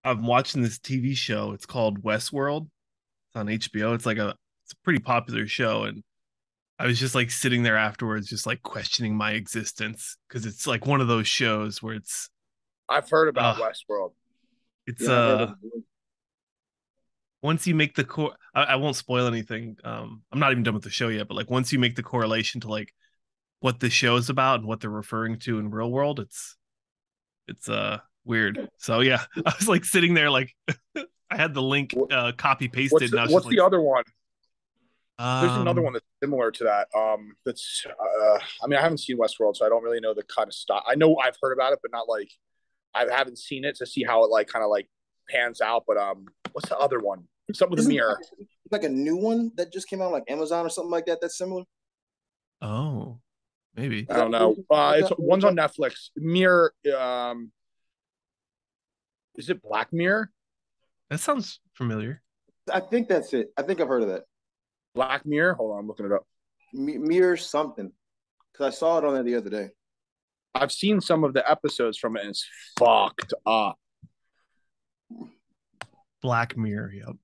I'm watching this TV show. It's called Westworld. It's on HBO. It's a pretty popular show, and I was just like sitting there afterwards, just like questioning my existence because it's like one of those shows where I've heard about uh Westworld. it's Yeah, I heard of it. once you make the core, I won't spoil anything. I'm not even done with the show yet, but like once you make the correlation to like what the show is about and what they're referring to in real world, it's weird. So yeah, I was like sitting there like I had the link What, copy pasted, and I was just what's like, the other one? There's another one um, that's similar to that. That's I mean, I haven't seen Westworld, so I don't really know the kind of stuff. I know I've heard about it, but not like I haven't seen it to see how it like kind of like pans out. But what's the other one? Something with a Isn't there mirror. like a new one that just came out, like Amazon or something like that? That's similar. oh, maybe I Is that don't know. is It's that one's on Netflix. Mirror. Is it Black Mirror? that sounds familiar. I think that's it. I think I've heard of that. Black Mirror. Hold on, I'm looking it up. Mirror something, because I saw it on there the other day. I've seen some of the episodes from it, and it's fucked up. Black Mirror, yep,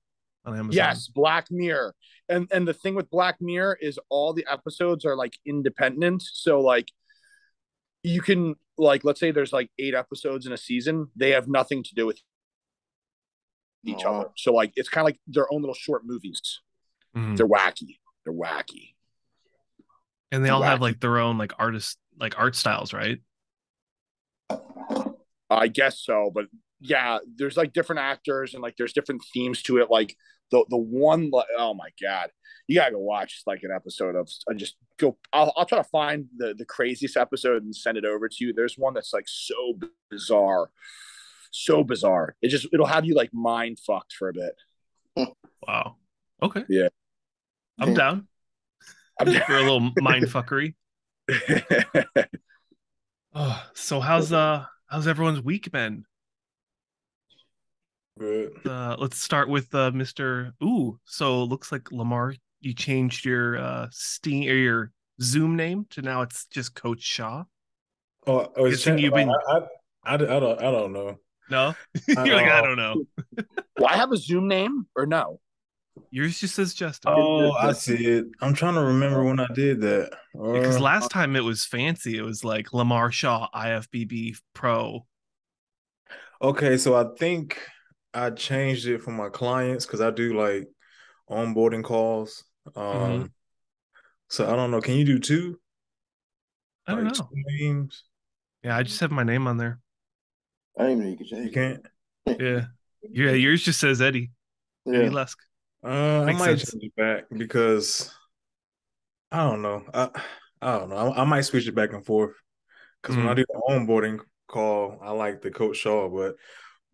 on Amazon. Yes, Black Mirror. And the thing with Black Mirror is all the episodes are like independent. So like you can like let's say there's like 8 episodes in a season, they have nothing to do with each Oh, other. So like it's kind of like their own little short movies. Mhm. They're wacky. They're wacky. And they They're all have wacky. like their own like artist like art styles, right? I guess so, but yeah, there's like different actors and like there's different themes to it. Like the one, oh my god, you gotta go watch like an episode of. I just go. I'll try to find the craziest episode and send it over to you. There's one that's like bizarre, so bizarre. It'll have you like mind fucked for a bit. Wow. Okay, Yeah, I'm down I'm. for a little mind fuckery. Oh, so how's everyone's week been? Good. Let's start with Mr. Ooh. So it looks like Lamar, you changed your Steam or your Zoom name to now it's just Coach Shaw. Oh, it's Guessing chat. you've been I don't know. no, I, you're like I don't know. Do I have a Zoom name or no? Yours just says Justin. oh, I see it. I'm trying to remember when I did that. Because last time it was fancy. It was like Lamar Shaw, IFBB Pro. Okay, so I think I changed it for my clients because I do like onboarding calls. Hmm. Um, so I don't know. Can you do two? I don't Like two know. names? Yeah, I just have my name on there. I didn't even know you could You change can't. it. Yeah. Yeah, yours just says Eddie. Eddie Yeah. Lusk. I Makes might sense. change it back because I don't know. I don't know. I might switch it back and forth because when I Mm-hmm. do the onboarding call, I like the Coach Shaw, but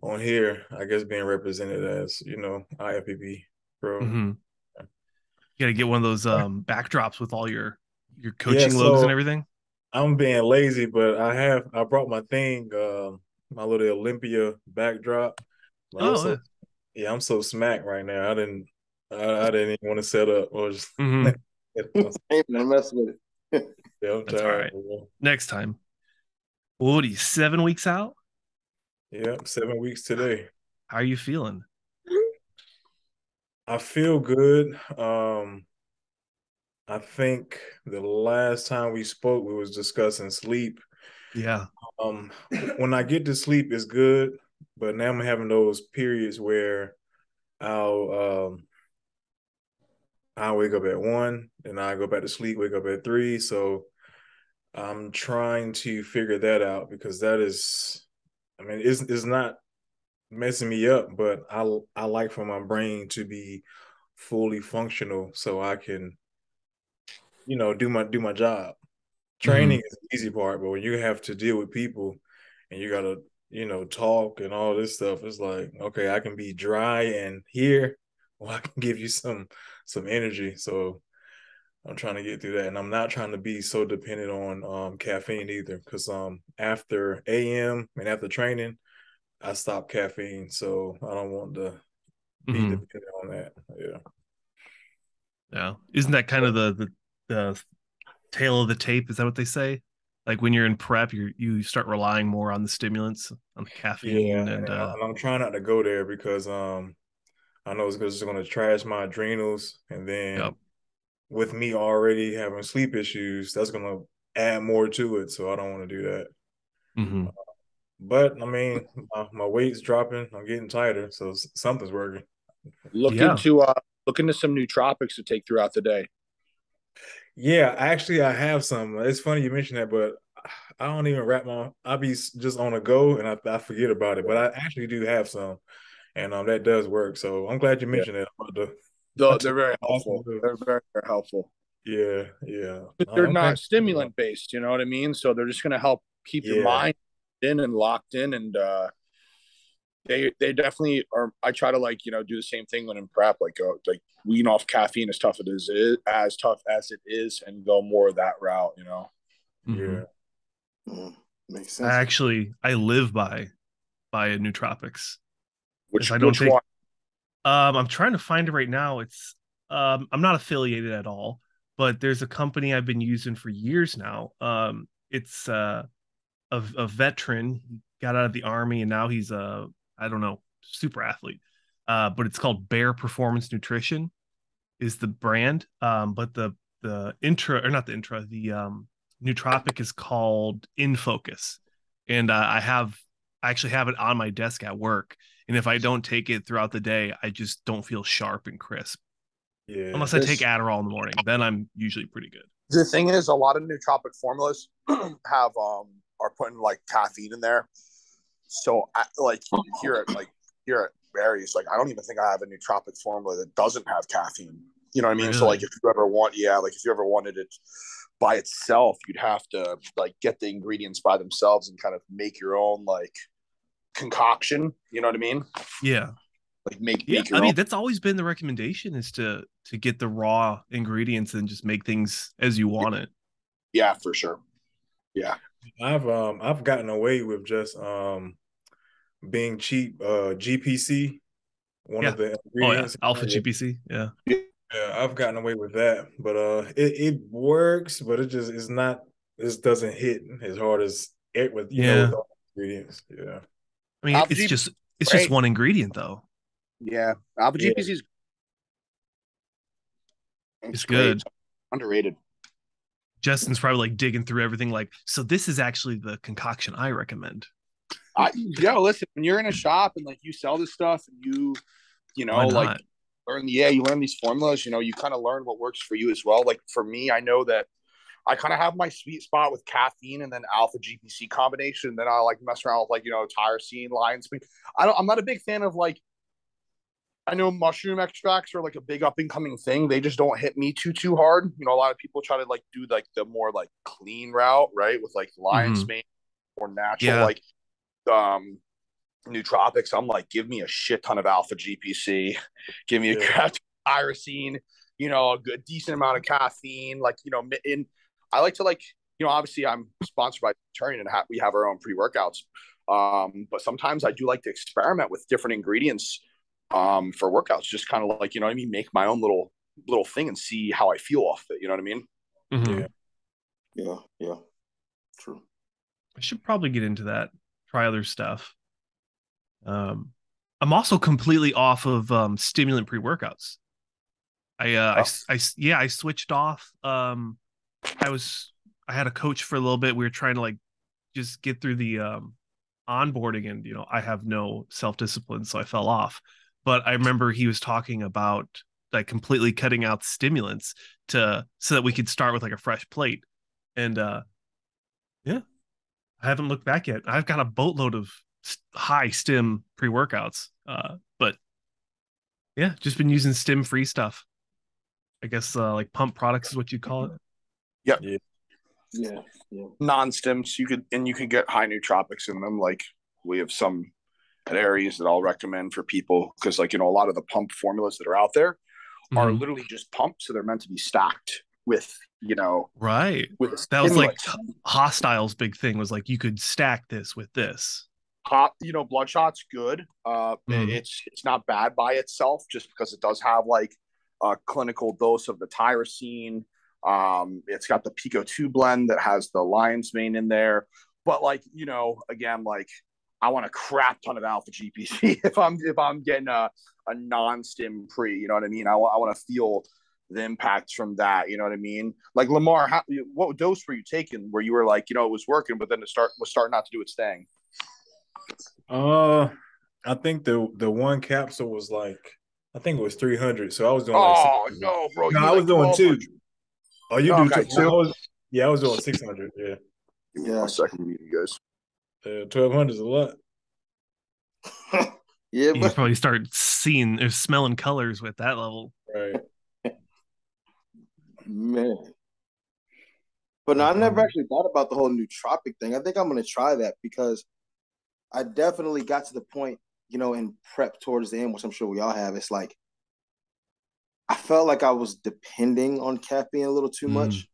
on here, I guess being represented as IFBB Pro. Mm-hmm. You gotta get one of those backdrops with all your Yeah, coaching logos and so everything. I'm being lazy, but I brought my thing, my little Olympia backdrop. But Oh yeah. I'm so smacked right now. I didn't even want to set up or just Mm-hmm. Ain't gonna mess with it. yeah, I'm That's all tired, right. bro. Next time. What are you, 7 weeks out? Yeah, 7 weeks today. How are you feeling? I feel good. I think the last time we spoke, we was discussing sleep. Yeah. Um, when I get to sleep, it's good, but now I'm having those periods where I'll I wake up at 1, and I go back to sleep, wake up at 3. So I'm trying to figure that out because that is, I mean, it's not messing me up, but I like for my brain to be fully functional so I can, do my job. Mm-hmm. Training is the easy part, but when you have to deal with people and you gotta, talk and all this stuff, it's like, okay, I can be dry and here, well, I can give you some energy. So I'm trying to get through that, and I'm not trying to be so dependent on caffeine either, because after AM and after training, I stop caffeine, so I don't want to be Mm-hmm. dependent on that. Yeah. Yeah. Isn't that kind of the tail of the tape? Is that what they say? like when you're in prep, you start relying more on the stimulants, on the Yeah, caffeine, and, and and I'm trying not to go there because I know it's going to trash my adrenals, and yep. then with me already having sleep issues, that's going to add more to it. So I don't want to do that. Mm-hmm. But I mean, my weight's dropping. I'm getting tighter, so something's working. Look Yeah. into some nootropics to take throughout the day. Yeah, actually, I have some. It's funny you mentioned that, but I don't even I'll be just on a go and I forget about it. But I actually do have some, and that does work. So I'm glad you Yeah. mentioned that. They're very helpful. They're very, very helpful. Yeah, yeah. They're Okay. not stimulant based, you know what I mean? So they're just going to help keep your Yeah. mind in and locked in, and they definitely are. I try to do the same thing when in prep, like wean off caffeine as tough as it is, and go more that route. Mm-hmm. Yeah. Makes sense. I live by a nootropics. Which I don't take. one? I'm trying to find it right now. It's I'm not affiliated at all, but there's a company I've been using for years now. It's a veteran. He got out of the army and now he's a, I don't know, super athlete. But it's called Bear Performance Nutrition is the brand. But the intra, or not the intra, the nootropic is called In Focus, and I actually have it on my desk at work. And if I don't take it throughout the day, I just don't feel sharp and crisp. Yeah. Unless I take Adderall in the morning, then I'm usually pretty good. The thing is, a lot of nootropic formulas have are putting like caffeine in there. So here at Barry's, I don't even think I have a nootropic formula that doesn't have caffeine. You know what I mean? Really? So if you ever wanted it by itself, you'd have to get the ingredients by themselves and kind of make your own concoction. You know what I mean? Yeah. Make Yeah, your I mean own. that's always been the recommendation is to get the raw ingredients and just make things as you want it. Yeah, for sure. Yeah. I've gotten away with just being cheap. GPC, one Yeah. of the Oh yeah, ingredients. alpha GPC. Yeah. Yeah, I've gotten away with that, but it works, but it just is not. This doesn't hit as hard as it with Yeah. with all the ingredients. Yeah, I mean Alpha GPC, it's just great. one ingredient though. Yeah, Alpha yeah, GPC is It's great. good. Underrated. Justin's probably like digging through everything like, so this is actually the concoction I recommend. Listen, when you're in a shop and you sell this stuff and you Why know, not? you learn these formulas, you kind of learn what works for you as well. Like for me, I know that I kind of have my sweet spot with caffeine and then alpha GPC combination. Then I mess around with tyrosine, lion's mane. I'm not a big fan of I know mushroom extracts are a big up and coming thing. They just don't hit me too hard. A lot of people try to do the more clean route, right? With lion's Mm-hmm. mane or natural Yeah. nootropics. I'm give me a shit ton of alpha GPC, give me a crap tyrosine, a good decent amount of caffeine. And I like to obviously I'm sponsored by Vegetarian and we have our own pre-workouts. But sometimes I do like to experiment with different ingredients for workouts, just kind of you know what I mean, make my own little thing and see how I feel off it. You know what I mean? Mm-hmm. Yeah. True. I should probably get into that, try other stuff. I'm also completely off of stimulant pre-workouts. I switched off. I had a coach for a little bit. We were trying to just get through the onboarding, and I have no self-discipline, so I fell off. But I remember he was talking about completely cutting out stimulants so that we could start with a fresh plate. And yeah, I haven't looked back yet. I've got a boatload of high stim pre-workouts. But yeah, just been using stim free stuff. I guess pump products is what you call it. Yep. Yeah. Non-stims, you could get high nootropics in them. We have some areas that I'll recommend for people because a lot of the pump formulas that are out there are literally just pumped, so they're meant to be stacked with right. with That was stimulants. Hostile's big thing was you could stack this with this. Bloodshot's good. It's not bad by itself, just because it does have a clinical dose of the tyrosine, It's got the Pico 2 blend that has the lion's mane in there. But like, again, like I want a crap ton of alpha GPC if I'm getting a non-stim pre, you know what I mean? I want to feel the impacts from that, you know what I mean? Like Lamar, what dose were you taking where you were like, it was working, but then it was starting not to do its thing? I think the one capsule was like, I think it was 300. So I was doing no, bro. No, I was doing 2. Oh, you do okay, 2? I was doing 600. Yeah. Give me 1 second to meet you guys. 1,200 is a lot. Yeah, You probably start seeing or smelling colors with that level. Right. Man. But no, I never actually thought about the whole nootropic thing. I think I'm going to try that because I definitely got to the point, in prep towards the end, which I'm sure we all have. It's like I felt like I was depending on caffeine a little too much.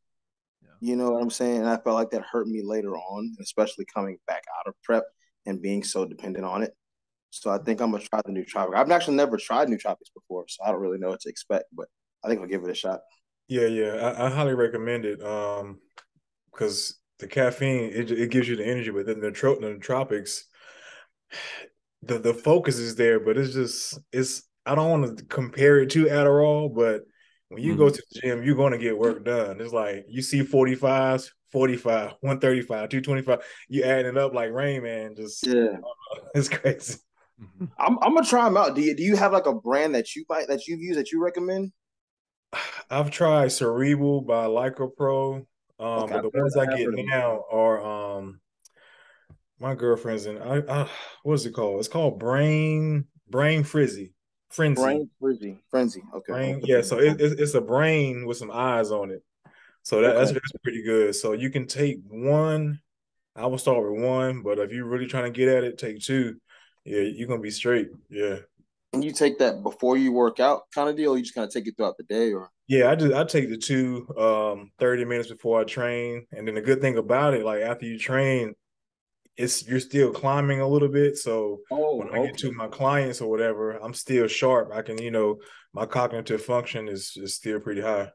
Yeah. You know what I'm saying? And I felt like that hurt me later on, especially coming back out of prep and being so dependent on it. So I think I'm going to try the nootropic. I've actually never tried nootropics before, so I don't really know what to expect, but I think I'll give it a shot. Yeah. I highly recommend it because the caffeine, it gives you the energy, but then the nootropics, the focus is there, but it's I don't want to compare it to Adderall, but when you go to the gym, you're going to get work done. It's like you see 45s, 45, 135, 225. You adding it up like Rain Man. It's crazy. I'm gonna try them out. Do you have like a brand that you've used that you recommend? I've tried Cerebral by Lycra Pro, but the ones I get now are my girlfriend's in. What's it called? It's called Brain Frenzy. Brain Frenzy. Okay. Yeah. So it's a brain with some eyes on it. So that's pretty good. So you can take one. I will start with one, but if you're really trying to get at it, take 2. Yeah, you're gonna be straight. Yeah. And you take that before you work out kind of deal, or you just kind of take it throughout the day, or? Yeah, I take the 2 30 minutes before I train. And then the good thing about it, like after you train, you're still climbing a little bit. So when I get to my clients or whatever, I'm still sharp. I can, my cognitive function is still pretty high.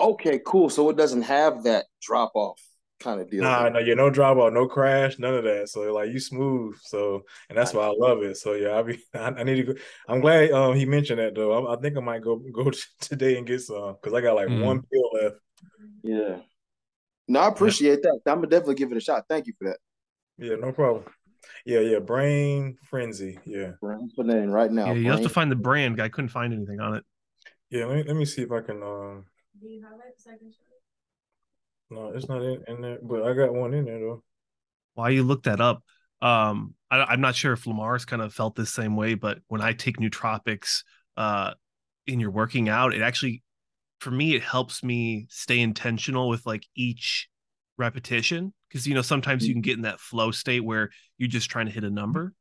Okay, cool. So it doesn't have that drop off kind of deal. No drop off, no crash, none of that. So like you smooth. So and that's why I love it. So yeah, I need to go. I'm glad he mentioned that though. I think I might go today and get some because I got like 1 pill left. Yeah. No, I appreciate that. I'm gonna definitely give it a shot. Thank you for that. Yeah, no problem. Yeah. Brain Frenzy. Yeah. Brain for name right now. Yeah, you have to find the brand. I couldn't find anything on it. Yeah, let me see if I can. Do you have it? No, it's not in there, but I got one in there though. While you look that up, I'm not sure if Lamar's kind of felt the same way, but when I take nootropics in your working out, it actually, for me, it helps me stay intentional with like each repetition because sometimes you can get in that flow state where you're just trying to hit a number.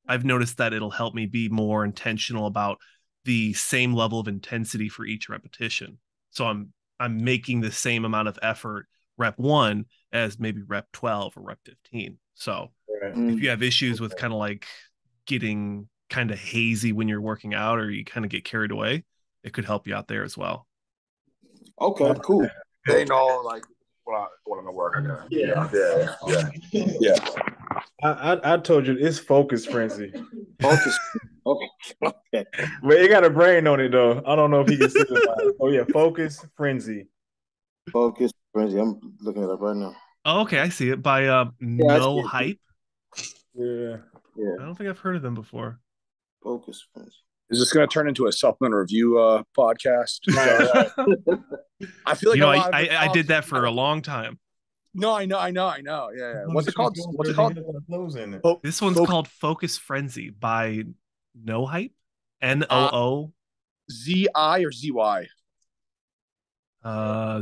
I've noticed that it'll help me be more intentional about the same level of intensity for each repetition. So I'm making the same amount of effort rep 1 as maybe rep 12 or rep 15. So if you have issues with kind of like getting kind of hazy when you're working out or you kind of get carried away, it could help you out there as well. Okay, cool. They know like what I'm gonna work on. Yeah. I told you it's Focus Frenzy. Focus. Okay. But it got a brain on it though. I don't know if he can see it. Oh yeah, Focus Frenzy. Focus Frenzy. I'm looking it up right now. Oh, okay, I see it by No Hype. Yeah. I don't think I've heard of them before. Focus Frenzy. Is this going to turn into a supplement review podcast? I feel like I did that for a long time. No, I know. Yeah. What's it called? This one's called Focus Frenzy by No Hype. NOO. ZI or ZY?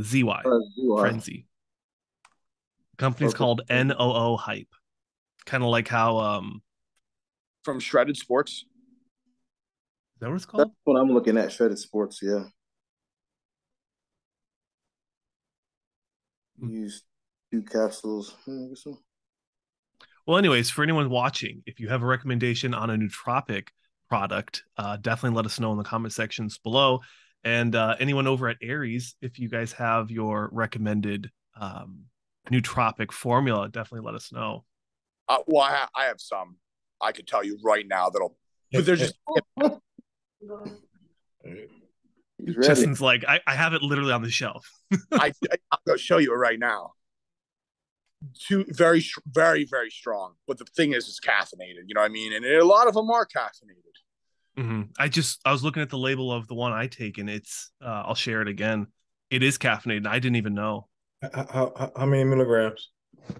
ZY. Frenzy. The company's called NOO Hype. Kind of like how from Shredded Sports. Is that what it's called? That's what I'm looking at, Shredded Sports, yeah. Use 2 capsules. Well, anyways, for anyone watching, if you have a recommendation on a nootropic product, definitely let us know in the comment sections below. And anyone over at Aries, if you guys have your recommended nootropic formula, definitely let us know. Well, I have some I could tell you right now but they're just. Justin's like, I have it literally on the shelf. I'll go show you it right now. Two very, very, very strong. But the thing is, it's caffeinated. You know what I mean? And a lot of them are caffeinated. Mm-hmm. I was looking at the label of the one I take, and it's I'll share it again. It is caffeinated. I didn't even know. How many milligrams? I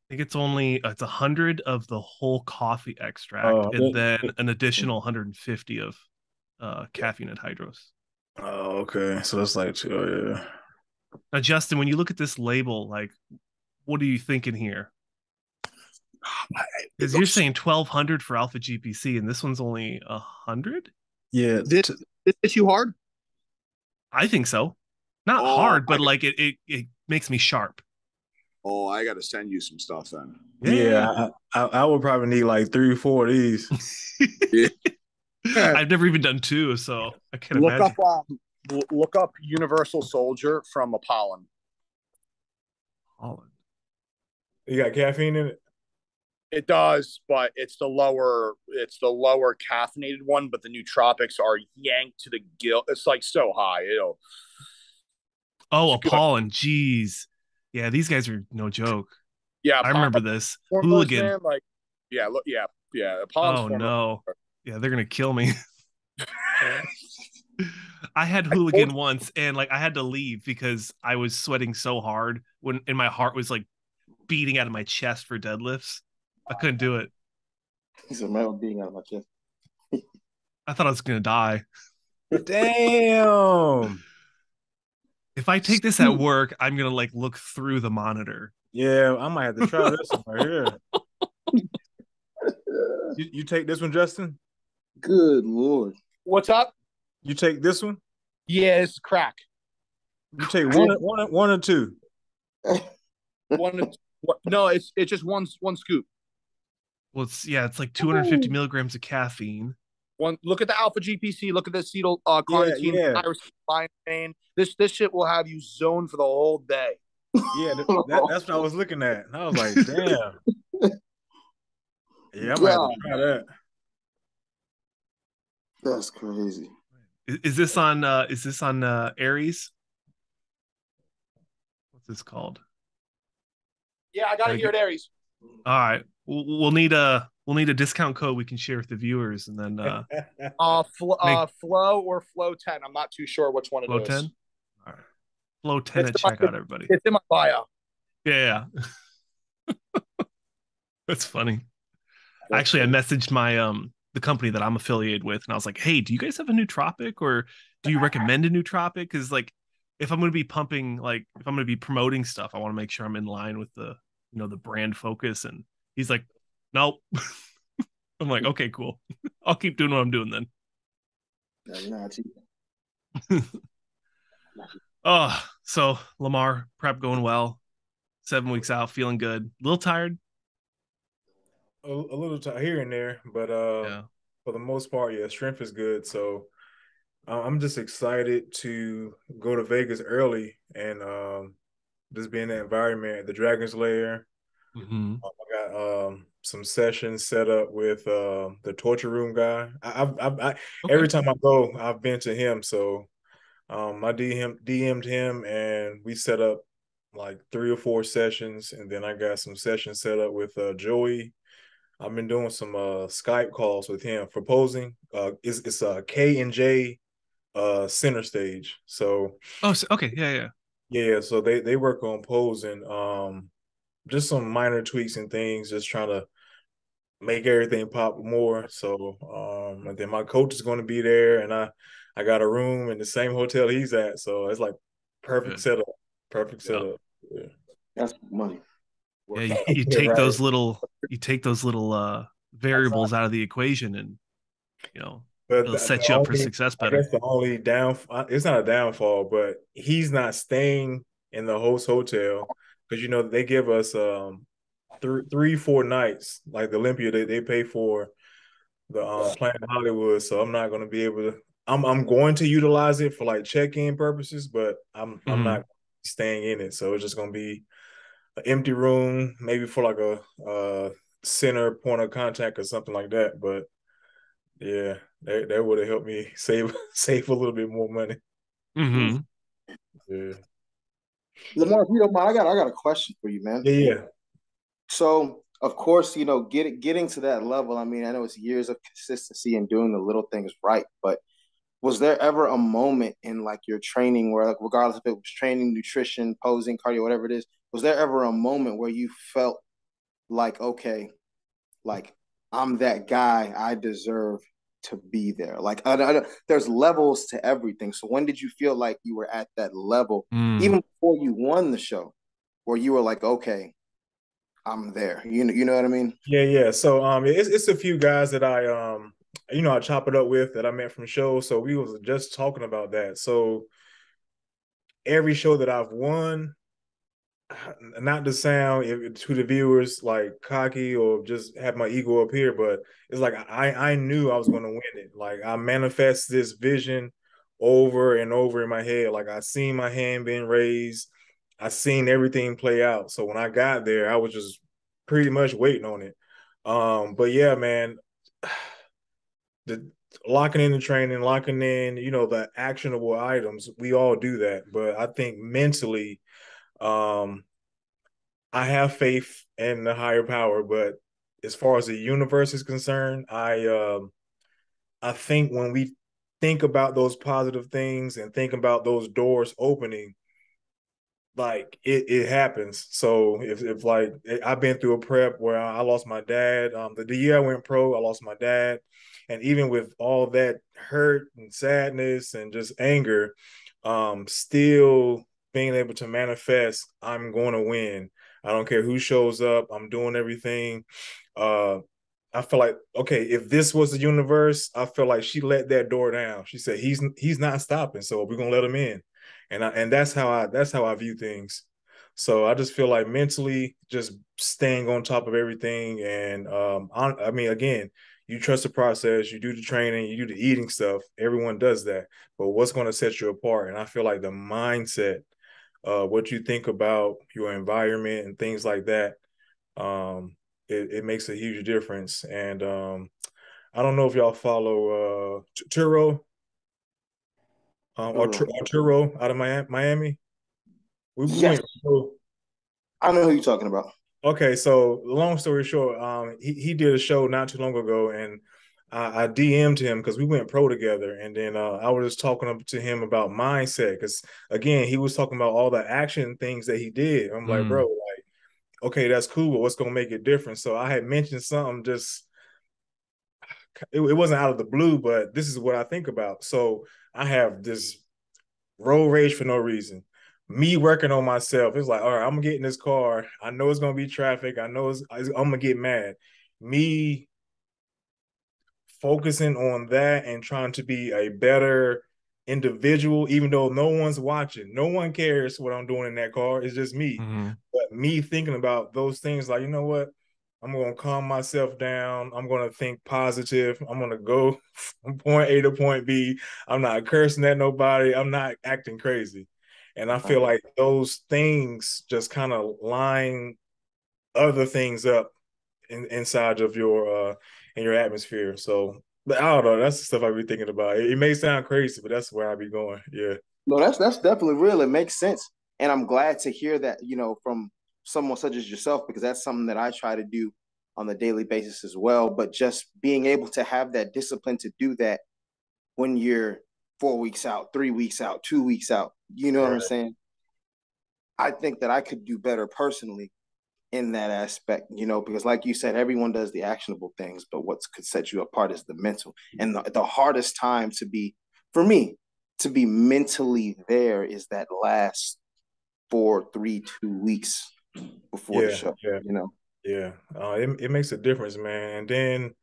think it's 100 of the whole coffee extract, and then an additional 150 of caffeine anhydrous. Oh, okay. So that's like two. Oh, yeah. Now, Justin, when you look at this label, like, what are you thinking here? Because you're saying 1,200 for alpha GPC, and this one's only 100. Yeah. This hits you hard? I think so. Not hard, but like it makes me sharp. Oh, I got to send you some stuff then. Yeah, I would probably need like 3 or 4 of these. I've never even done 2, so I can't imagine. Look up Universal Soldier from Apollon. Apollon. You got caffeine in it? It does, but it's the lower caffeinated one, but the nootropics are yanked to the gill. It's like so high. Apollon. Jeez. Yeah, these guys are no joke. Yeah, I remember this. Hooligan. Man, like, yeah, look, yeah. Oh no. Yeah, they're gonna kill me. I had Hooligan once, and like I had to leave because I was sweating so hard and my heart was like beating out of my chest for deadlifts. I couldn't do it. He's a metal beating out of my chest. I thought I was gonna die. Damn. If I take this at work, I'm gonna like look through the monitor. Yeah, I might have to try this one right here. You take this one, Justin? Good Lord. What's up? You take this one? Yeah, it's crack. You take one or two? No, it's just one scoop. Well, it's like 250 milligrams of caffeine. Look at the alpha GPC. Look at the acetyl carnitine. This shit will have you zoned for the whole day. Yeah, that's what I was looking at. I was like, damn. Yeah, I might have to try that. That's crazy. Is this on Aries? What's this called? Yeah, I got it here at Aries. All right. We'll need a discount code we can share with the viewers, and then Flow or Flow 10. I'm not too sure which one it Flow is. 10? All right. Flow 10 at checkout, everybody. It's in my bio. Yeah. That's funny. Actually, I messaged my the company that I'm affiliated with, and I was like, "Hey, do you guys have a nootropic, or do you recommend a nootropic? Because like, if I'm going to be pumping, like, if I'm going to be promoting stuff, I want to make sure I'm in line with the the brand focus." And he's like, "Nope." I'm like, "Okay, cool. I'll keep doing what I'm doing then." Oh, so Lamar, prep going well. 7 weeks out, feeling good. A little tired. A little tired here and there, but for the most part, yeah, strength is good. So I'm just excited to go to Vegas early and just be in the environment, the Dragon's Lair. Mm-hmm. I got some sessions set up with the torture room guy. Every time I go, I've been to him. So I DM'd him and we set up like 3 or 4 sessions, and then I got some sessions set up with Joey. I've been doing some Skype calls with him for posing. It's K and J center stage. So okay, yeah. So they work on posing. Just some minor tweaks and things, just trying to make everything pop more. So and then my coach is going to be there, and I got a room in the same hotel he's at. So it's like perfect setup. Perfect setup. Yeah. That's money. Yeah, you take those little variables out of the equation, and it'll set you up for success better. I guess the only it's not a downfall, but he's not staying in the host hotel because they give us 3-4 nights, like the Olympia they pay for the Planet Hollywood, so I'm not going to be able to. I'm going to utilize it for like check-in purposes, but I'm Mm-hmm. not staying in it. So it's just gonna be an empty room, maybe for like a center point of contact or something like that. But yeah, that would have helped me save a little bit more money. Mm-hmm. Yeah. Lamar, if you don't mind, I got a question for you, man. Yeah, yeah. So, of course, getting to that level. I mean, I know it's years of consistency and doing the little things right, but was there ever a moment in like your training where, like, regardless if it was training, nutrition, posing, cardio, whatever it is, was there ever a moment where you felt like, okay, like I'm that guy, I deserve to be there? Like, there's levels to everything. So, when did you feel like you were at that level, Mm. even before you won the show, where you were like, okay, I'm there? You know what I mean? Yeah, yeah. So it's a few guys that I chop it up with that I met from shows. So we was just talking about that. So every show that I've won, not to sound to the viewers like cocky or just have my ego up here, but it's like I knew I was going to win it. Like I manifest this vision over and over in my head. Like I seen my hand being raised, I seen everything play out. So when I got there, I was just pretty much waiting on it. But yeah, man, the locking in the training, locking in, the actionable items, we all do that. But I think mentally, um, I have faith in the higher power, but as far as the universe is concerned, I think when we think about those positive things and think about those doors opening, like it happens. So if like I've been through a prep where I lost my dad. The year I went pro, I lost my dad, and even with all that hurt and sadness and just anger, still being able to manifest, I'm going to win. I don't care who shows up. I'm doing everything. Uh, I feel like, okay, if this was the universe, I feel like she let that door down. She said he's not stopping, so we're gonna let him in, and that's how I view things. So I just feel like mentally, just staying on top of everything, and I mean, again, you trust the process, you do the training, you do the eating stuff. Everyone does that, but what's going to set you apart? And I feel like the mindset, what you think about your environment and things like that. Um, it makes a huge difference. And I don't know if y'all follow Turo Arturo out of Miami. We Yes, went pro. I know who you're talking about. Okay, so long story short, he did a show not too long ago, and I DM'd him because we went pro together, and then I was just talking to him about mindset because again, he was talking about all the action things that he did. I'm like, bro, Mm. like, okay, that's cool, but what's gonna make it different? So I had mentioned something just it wasn't out of the blue, but this is what I think about. So I have this road rage for no reason. Me working on myself, it's like, all right, I'm gonna get in this car. I know it's gonna be traffic. I know I'm gonna get mad. Me focusing on that and trying to be a better individual, even though no one's watching, no one cares what I'm doing in that car. It's just me. Mm-hmm. But me thinking about those things, like, you know what? I'm going to calm myself down. I'm going to think positive. I'm going to go from point A to point B. I'm not cursing at nobody. I'm not acting crazy. And I feel like those things just kind of line other things up inside of your in your atmosphere. So, but I don't know. That's the stuff I be thinking about. It may sound crazy, but that's where I be going. Yeah. No, that's definitely real. It makes sense, and I'm glad to hear that, from someone such as yourself, because that's something that I try to do on a daily basis as well. But just being able to have that discipline to do that when you're 4 weeks out, 3 weeks out, 2 weeks out, you know what I'm Right. saying? I think that I could do better personally in that aspect, because like you said, everyone does the actionable things, but what could set you apart is the mental. And the hardest time for me, to be mentally there is that last 2 weeks before the Yeah. show. Yeah. It makes a difference, man. And then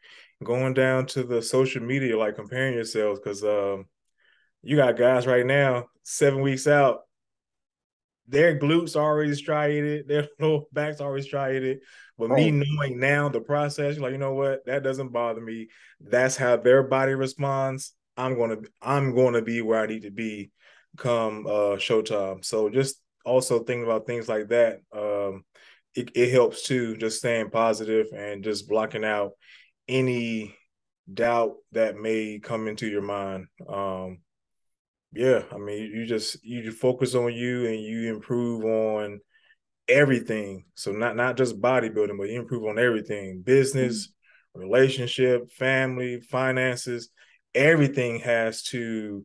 going down to the social media, like comparing yourselves, because you got guys right now, 7 weeks out, their glutes already striated, their lower backs already striated. But me Oh, knowing now the process, like, you know what, that doesn't bother me. That's how their body responds. I'm gonna be where I need to be come showtime. So just also thinking about things like that, it helps too, just staying positive and just blocking out any doubt that may come into your mind. Yeah, I mean, you focus on you and you improve on everything. So not just bodybuilding, but you improve on everything: business, relationship, family, finances. Everything has to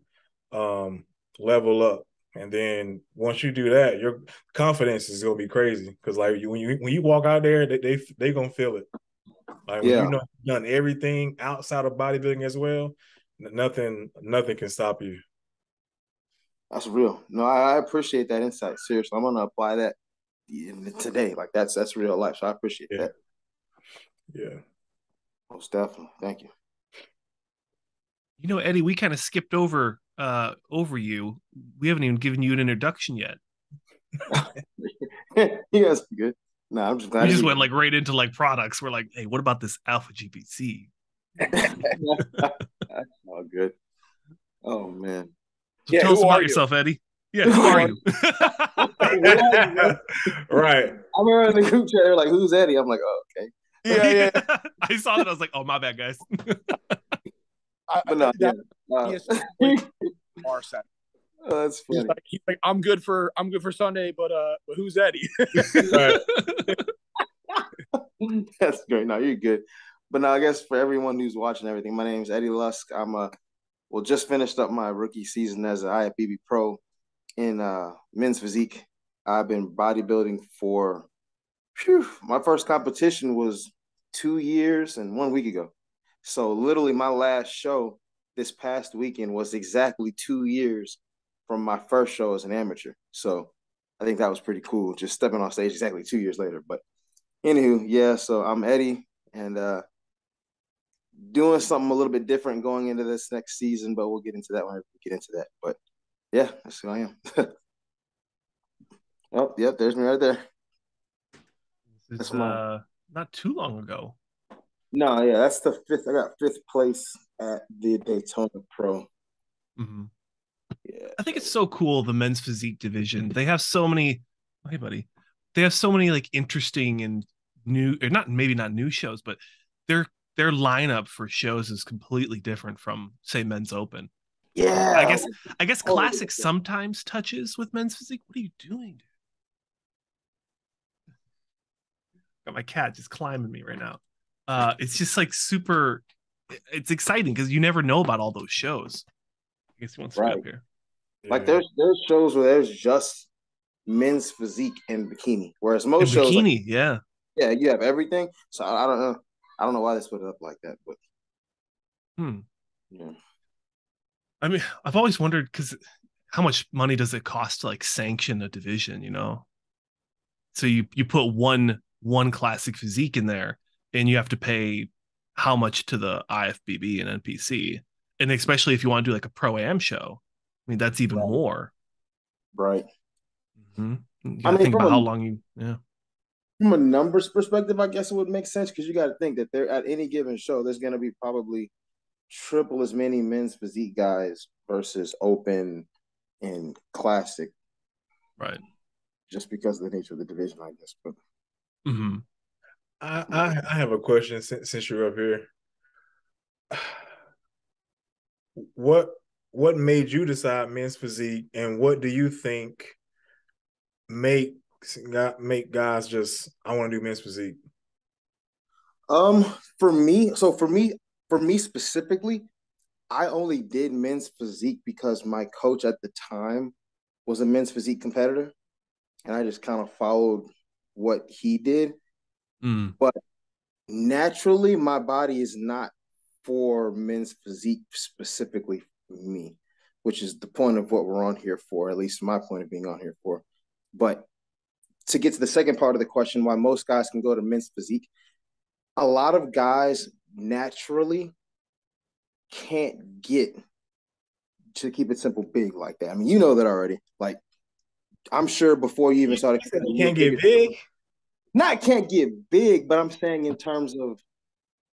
level up. And then once you do that, your confidence is gonna be crazy. Because like when you walk out there, they gonna feel it. Like when you Yeah, know you've done everything outside of bodybuilding as well, nothing can stop you. that's real. No, I appreciate that insight. Seriously, I'm gonna apply that today. Like that's real life. So I appreciate Yeah, that. yeah. Most definitely. Thank you. You know, Eddie, we kind of skipped over you. We haven't even given you an introduction yet. Yes, good. No, I'm just glad We to just be went like right into like products. We're like, hey, what about this Alpha GPC? That's all good. Oh man. So Yeah, tell us who about are you? yourself, Eddie. Yeah, who are you? Hey, where are you, man? Right. I remember in the group chat, they're like, "Who's Eddie?" I'm like, "Oh, okay." Yeah. I saw that. I was like, oh, my bad, guys. But no, yeah. He is our set. That's funny. He's like, I'm good for Sunday, but who's Eddie? Right. That's great. No, you're good. But now, I guess for everyone who's watching everything, my name is Eddie Lusk. Just finished up my rookie season as an IFBB pro in men's physique. I've been bodybuilding for my first competition was 2 years and 1 week ago. So literally my last show this past weekend was exactly 2 years from my first show as an amateur. So I think that was pretty cool, just stepping on stage exactly 2 years later. But anywho, yeah, so I'm Eddie and doing something a little bit different going into this next season, but we'll get into that when we get into that. But yeah, that's who I am. Oh, yep, there's me right there. It's That's mine. not too long ago. No, yeah, that's the fifth. I got fifth place at the Daytona Pro. Mm-hmm. Yeah, I think it's so cool, the men's physique division. They have so many, oh, hey buddy. They have so many like interesting and new, or not, maybe not new shows, but their their lineup for shows is completely different from say men's open. I yeah. guess I guess Oh, classic sometimes touches with men's physique. What are you doing, dude? Got my cat just climbing me right now. It's just like super, it's exciting because you never know about all those shows. I guess he wants to be right. up here. Like Yeah. there's shows where there's just men's physique and bikini, whereas most And shows like bikini, yeah. yeah, you have everything. So I don't know. I don't know why they split it up like that, but Hmm. yeah. I mean, I've always wondered because how much money does it cost to like sanction a division, you know? So you put one classic physique in there and you have to pay how much to the IFBB and NPC. And especially if you want to do like a pro am show, I mean that's even Right. more. Right. Mm-hmm. You I gotta mean, think about how long you yeah. from a numbers perspective, I guess it would make sense because you got to think that there at any given show, there's going to be probably triple as many men's physique guys versus open and classic, Right. just because of the nature of the division, I guess. But Mm-hmm. I have a question since you're up here. What what made you decide men's physique, and what do you think make make guys just I want to do men's physique? um, for me specifically, I only did men's physique because my coach at the time was a men's physique competitor, and I just kind of followed what he did. Mm. But naturally, my body is not for men's physique specifically for me, which is the point of what we're on here for, at least my point of being on here for. But to get to the second part of the question, why most guys can go to men's physique, a lot of guys naturally can't get, to keep it simple, big like that. I mean, you know that already. Like, I'm sure before you even started, You can't get big. not can't get big, but I'm saying in terms of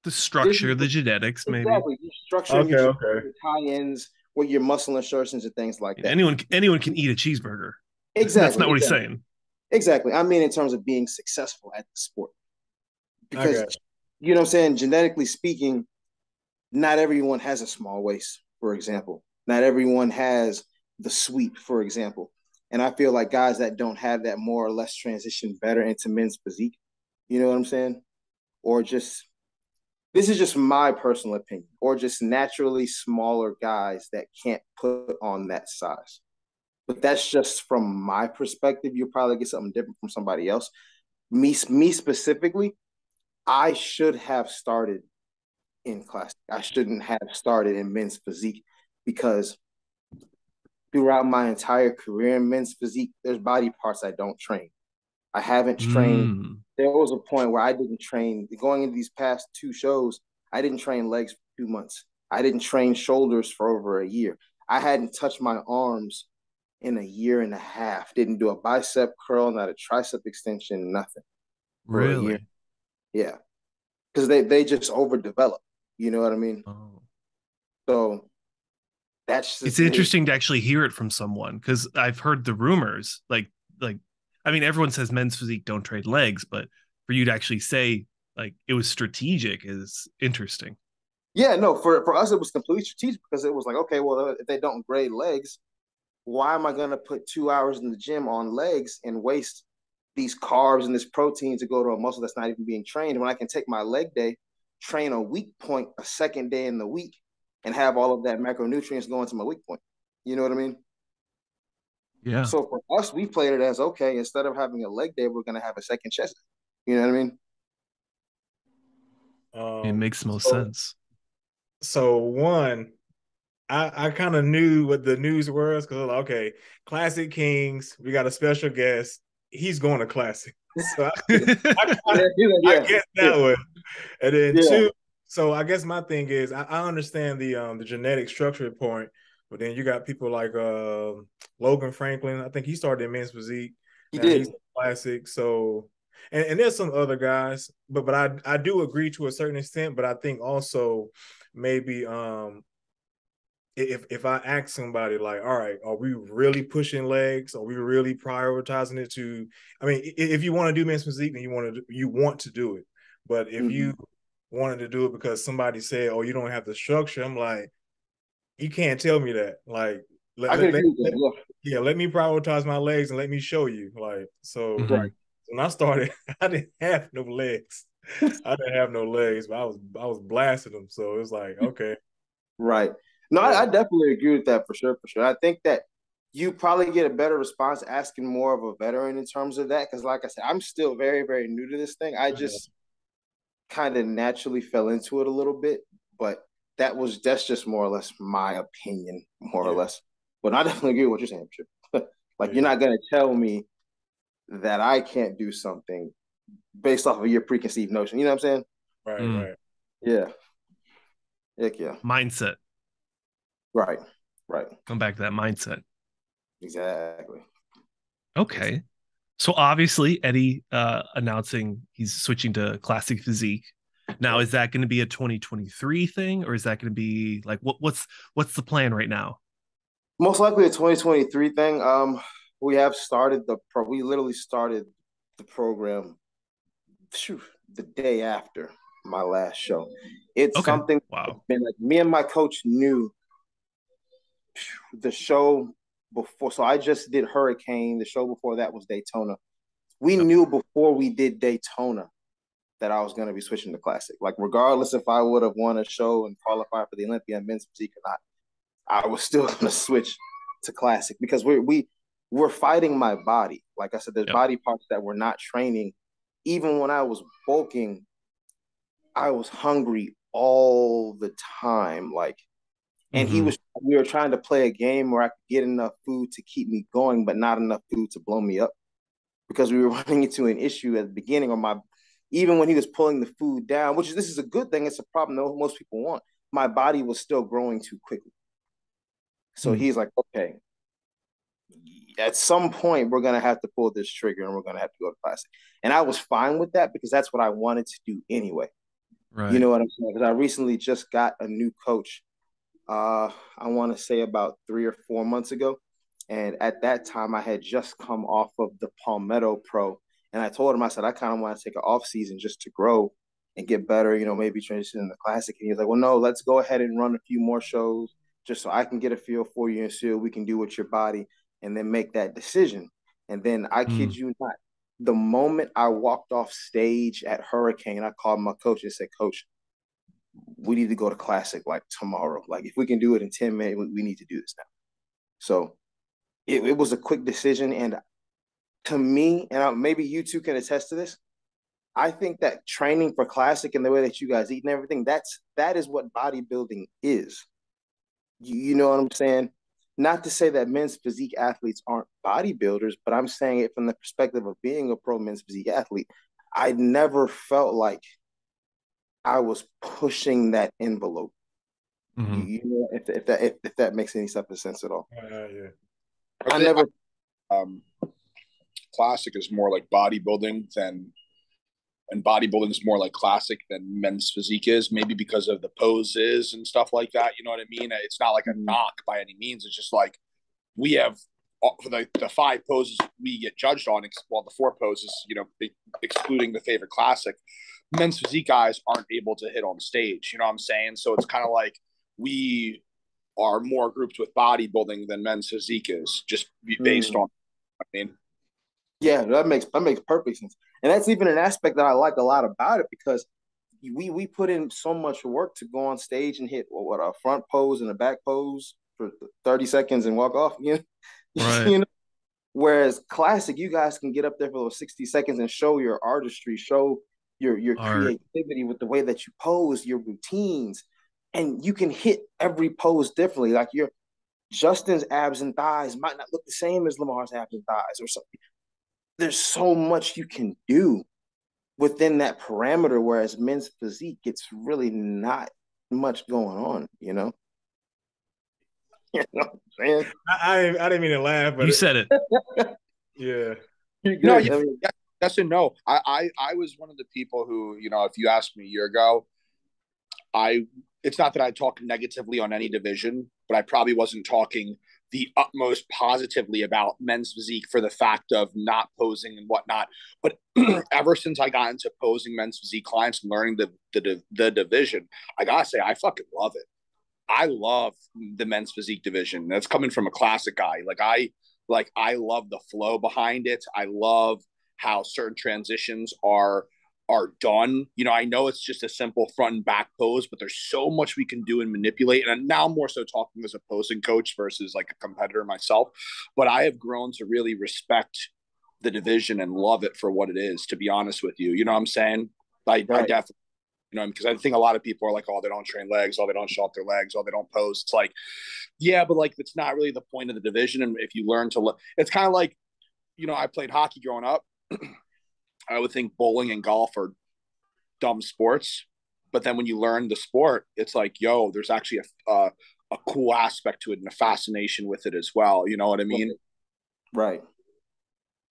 The structure, the genetics, maybe. Exactly. You're structuring Okay, your okay. tie-ins with your muscle insertions and things like that. Anyone can eat a cheeseburger. That's Exactly. not what he's saying. Exactly. I mean, in terms of being successful at the sport, I because got you. you know what I'm saying. Genetically speaking, not everyone has a small waist, for example. Not everyone has the sweep, for example. And I feel like guys that don't have that more or less transition better into men's physique. You know what I'm saying? Or just this is just my personal opinion, or just naturally smaller guys that can't put on that size. But that's just from my perspective. You'll probably get something different from somebody else. Me specifically, I should have started in classic. I shouldn't have started in men's physique because throughout my entire career in men's physique, there's body parts I don't train. I haven't trained. Mm, There was a point where I didn't train. Going into these past 2 shows, I didn't train legs for 2 months. I didn't train shoulders for over a year. I hadn't touched my arms in a year and a half. Didn't do a bicep curl, not a tricep extension, nothing for a year. really? Yeah, because they just overdevelop. You know what I mean? Oh. So that's It's just me. interesting to actually hear it from someone because I've heard the rumors. Like, I mean, everyone says men's physique don't trade legs, but for you to actually say like it was strategic is interesting. Yeah, no, for us it was completely strategic because it was like, okay, well, if they don't grade legs, why am I gonna put 2 hours in the gym on legs and waste these carbs and this protein to go to a muscle that's not even being trained when I can take my leg day, train a weak point a second day in the week, and have all of that macronutrients going to my weak point. You know what I mean? Yeah, So for us, we played it as okay, instead of having a leg day, we're gonna have a second chest day. You know what I mean? it makes most So sense. So one, I kind of knew what the news was because like, okay, Classic Kings, we got a special guest. He's going to Classic, so yeah, I yeah, guess yeah, that one. And then yeah. two, so I guess my thing is I understand the genetic structure point, but then you got people like Logan Franklin. I think he started in men's physique. He Now he's did. Classic. So and there's some other guys, but I do agree to a certain extent. But I think also maybe if I ask somebody like, all right, are we really pushing legs? Are we really prioritizing it to? I mean, if you want to do men's physique, then you want to do it. But if Mm-hmm. you wanted to do it because somebody said, "Oh, you don't have the structure," I'm like, you can't tell me that. Like, I could agree with that. yeah, let me prioritize my legs and let me show you. Like, so Mhm. when I started, I didn't have no legs. I didn't have no legs, but I was blasting them. So it was like, okay, Right. No, yeah, I definitely agree with that for sure. For sure. I think that you probably get a better response asking more of a veteran in terms of that. Because, like I said, I'm still very, very new to this thing. I just kind of naturally fell into it a little bit, but that's just more or less my opinion, more or yeah, less. But I definitely agree with what you're saying, Chip. Like you're yeah. not gonna tell me that I can't do something based off of your preconceived notion. You know what I'm saying? Right, Mm. right. Yeah. Heck yeah. Mindset. Right. Right. Come back to that mindset. Exactly. Okay. So obviously Eddie announcing he's switching to classic physique. Now, Right. is that going to be a 2023 thing or is that going to be like what's the plan right now? Most likely a 2023 thing. We have started we literally started the program the day after my last show. It's Okay. something that's Wow. been like me and my coach knew the show before. So I just did Hurricane. The show before that was Daytona. We Yep. knew before we did Daytona that I was going to be switching to Classic. Like regardless if I would have won a show and qualified for the Olympia men's physique or not, I was still going to switch to Classic because we're fighting my body. Like I said, there's Yep. body parts that we're not training. Even when I was bulking, I was hungry all the time. Like, and Mm-hmm. we were trying to play a game where I could get enough food to keep me going, but not enough food to blow me up because we were running into an issue at the beginning of even when he was pulling the food down, this is a good thing. It's a problem that most people want. My body was still growing too quickly. So Mm. he's like, okay, at some point we're gonna have to pull this trigger and we're gonna have to go to Classic. And I was fine with that because that's what I wanted to do anyway. You Right. know what I'm saying? Because I recently just got a new coach. I want to say about 3 or 4 months ago. And at that time, I had just come off of the Palmetto Pro. And I told him, I said, I kind of want to take an off season just to grow and get better, maybe transition in the classic. And he was like, well, no, let's go ahead and run a few more shows just so I can get a feel for you and see what we can do with your body and then make that decision. And then I kid Mm. you not, the moment I walked off stage at Hurricane, I called my coach and said, Coach, we need to go to classic like tomorrow. Like if we can do it in 10 minutes, we need to do this now. So it was a quick decision. And to me, and maybe you two can attest to this, I think that training for classic and the way that you guys eat and everything, that is what bodybuilding is. You know what I'm saying? Not to say that men's physique athletes aren't bodybuilders, but I'm saying it from the perspective of being a pro men's physique athlete. I never felt like I was pushing that envelope. Mm-hmm. You know, if that makes any type of sense at all. Yeah. I never. Um, classic is more like bodybuilding than, and bodybuilding is more like classic than men's physique is, maybe because of the poses and stuff like that. You know what I mean? It's not like a knock by any means. It's just like we have for the 5 poses we get judged on, well, the 4 poses, excluding the favorite classic, men's physique guys aren't able to hit on stage. You know what I'm saying? So it's kind of like we are more grouped with bodybuilding than men's physique is, just based on, I mean. Yeah, that makes perfect sense. And that's even an aspect that I like a lot about it, because we put in so much work to go on stage and hit a front pose and a back pose for 30 seconds and walk off, Right. you know? Whereas classic, you guys can get up there for those 60 seconds and show your artistry, show your creativity with the way that you pose, your routines, and you can hit every pose differently. Like Justin's abs and thighs might not look the same as Lamar's abs and thighs or something. There's so much you can do within that parameter, whereas men's physique, it's really not much going on, you know? You know what I'm saying? I didn't mean to laugh, but You said it. Yeah. You're good. No, yeah, yes and no. I was one of the people who, if you asked me a year ago, it's not that I talk negatively on any division, but I probably wasn't talking the utmost positively about men's physique for the fact of not posing and whatnot. But ever since I got into posing men's physique clients and learning the division, I gotta say, I fucking love it. I love the men's physique division. That's coming from a classic guy. I love the flow behind it. I love how certain transitions are done. I know it's just a simple front and back pose, but there's so much we can do and manipulate. And now I'm more so talking as a posing coach versus like a competitor myself. But I have grown to really respect the division and love it for what it is, to be honest with you. You know what I'm saying? I definitely, because I think a lot of people are like, oh, they don't train legs, oh, they don't show off their legs, oh, they don't pose. It's like, yeah, but like, it's not really the point of the division. And if you learn to look, it's kind of like, I played hockey growing up. I would think bowling and golf are dumb sports, but then when you learn the sport, it's like, yo, there's actually a cool aspect to it and a fascination with it as well. You know what I mean? Right.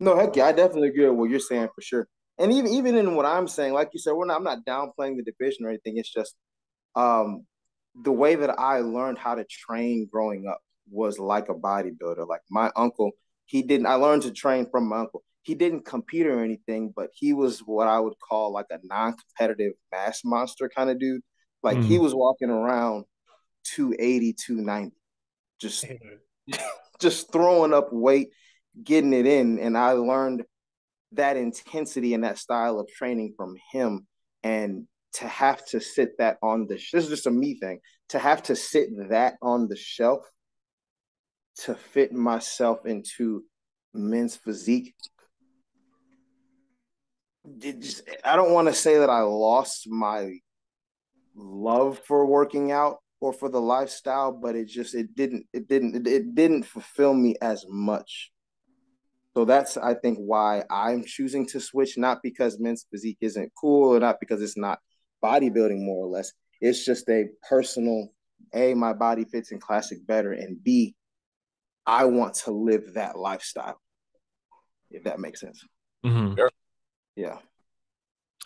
No, heck yeah, I definitely agree with what you're saying for sure. And even in what I'm saying, like you said, I'm not downplaying the division or anything. It's just the way that I learned how to train growing up was like a bodybuilder. Like my uncle, I learned to train from my uncle. He didn't compete or anything, but he was what I would call like a non-competitive mass monster kind of dude. Like he was walking around 280, 290, just throwing up weight, getting it in. And I learned that intensity and that style of training from him. And to have to sit that on this is just a me thing, to have to sit that on the shelf to fit myself into men's physique. I don't want to say that I lost my love for working out or for the lifestyle, but it didn't fulfill me as much. So that's, I think, why I'm choosing to switch, not because men's physique isn't cool or not because it's not bodybuilding, more or less. It's just a personal, A, my body fits in classic better, and B, I want to live that lifestyle, if that makes sense. Mm-hmm. Sure. Yeah.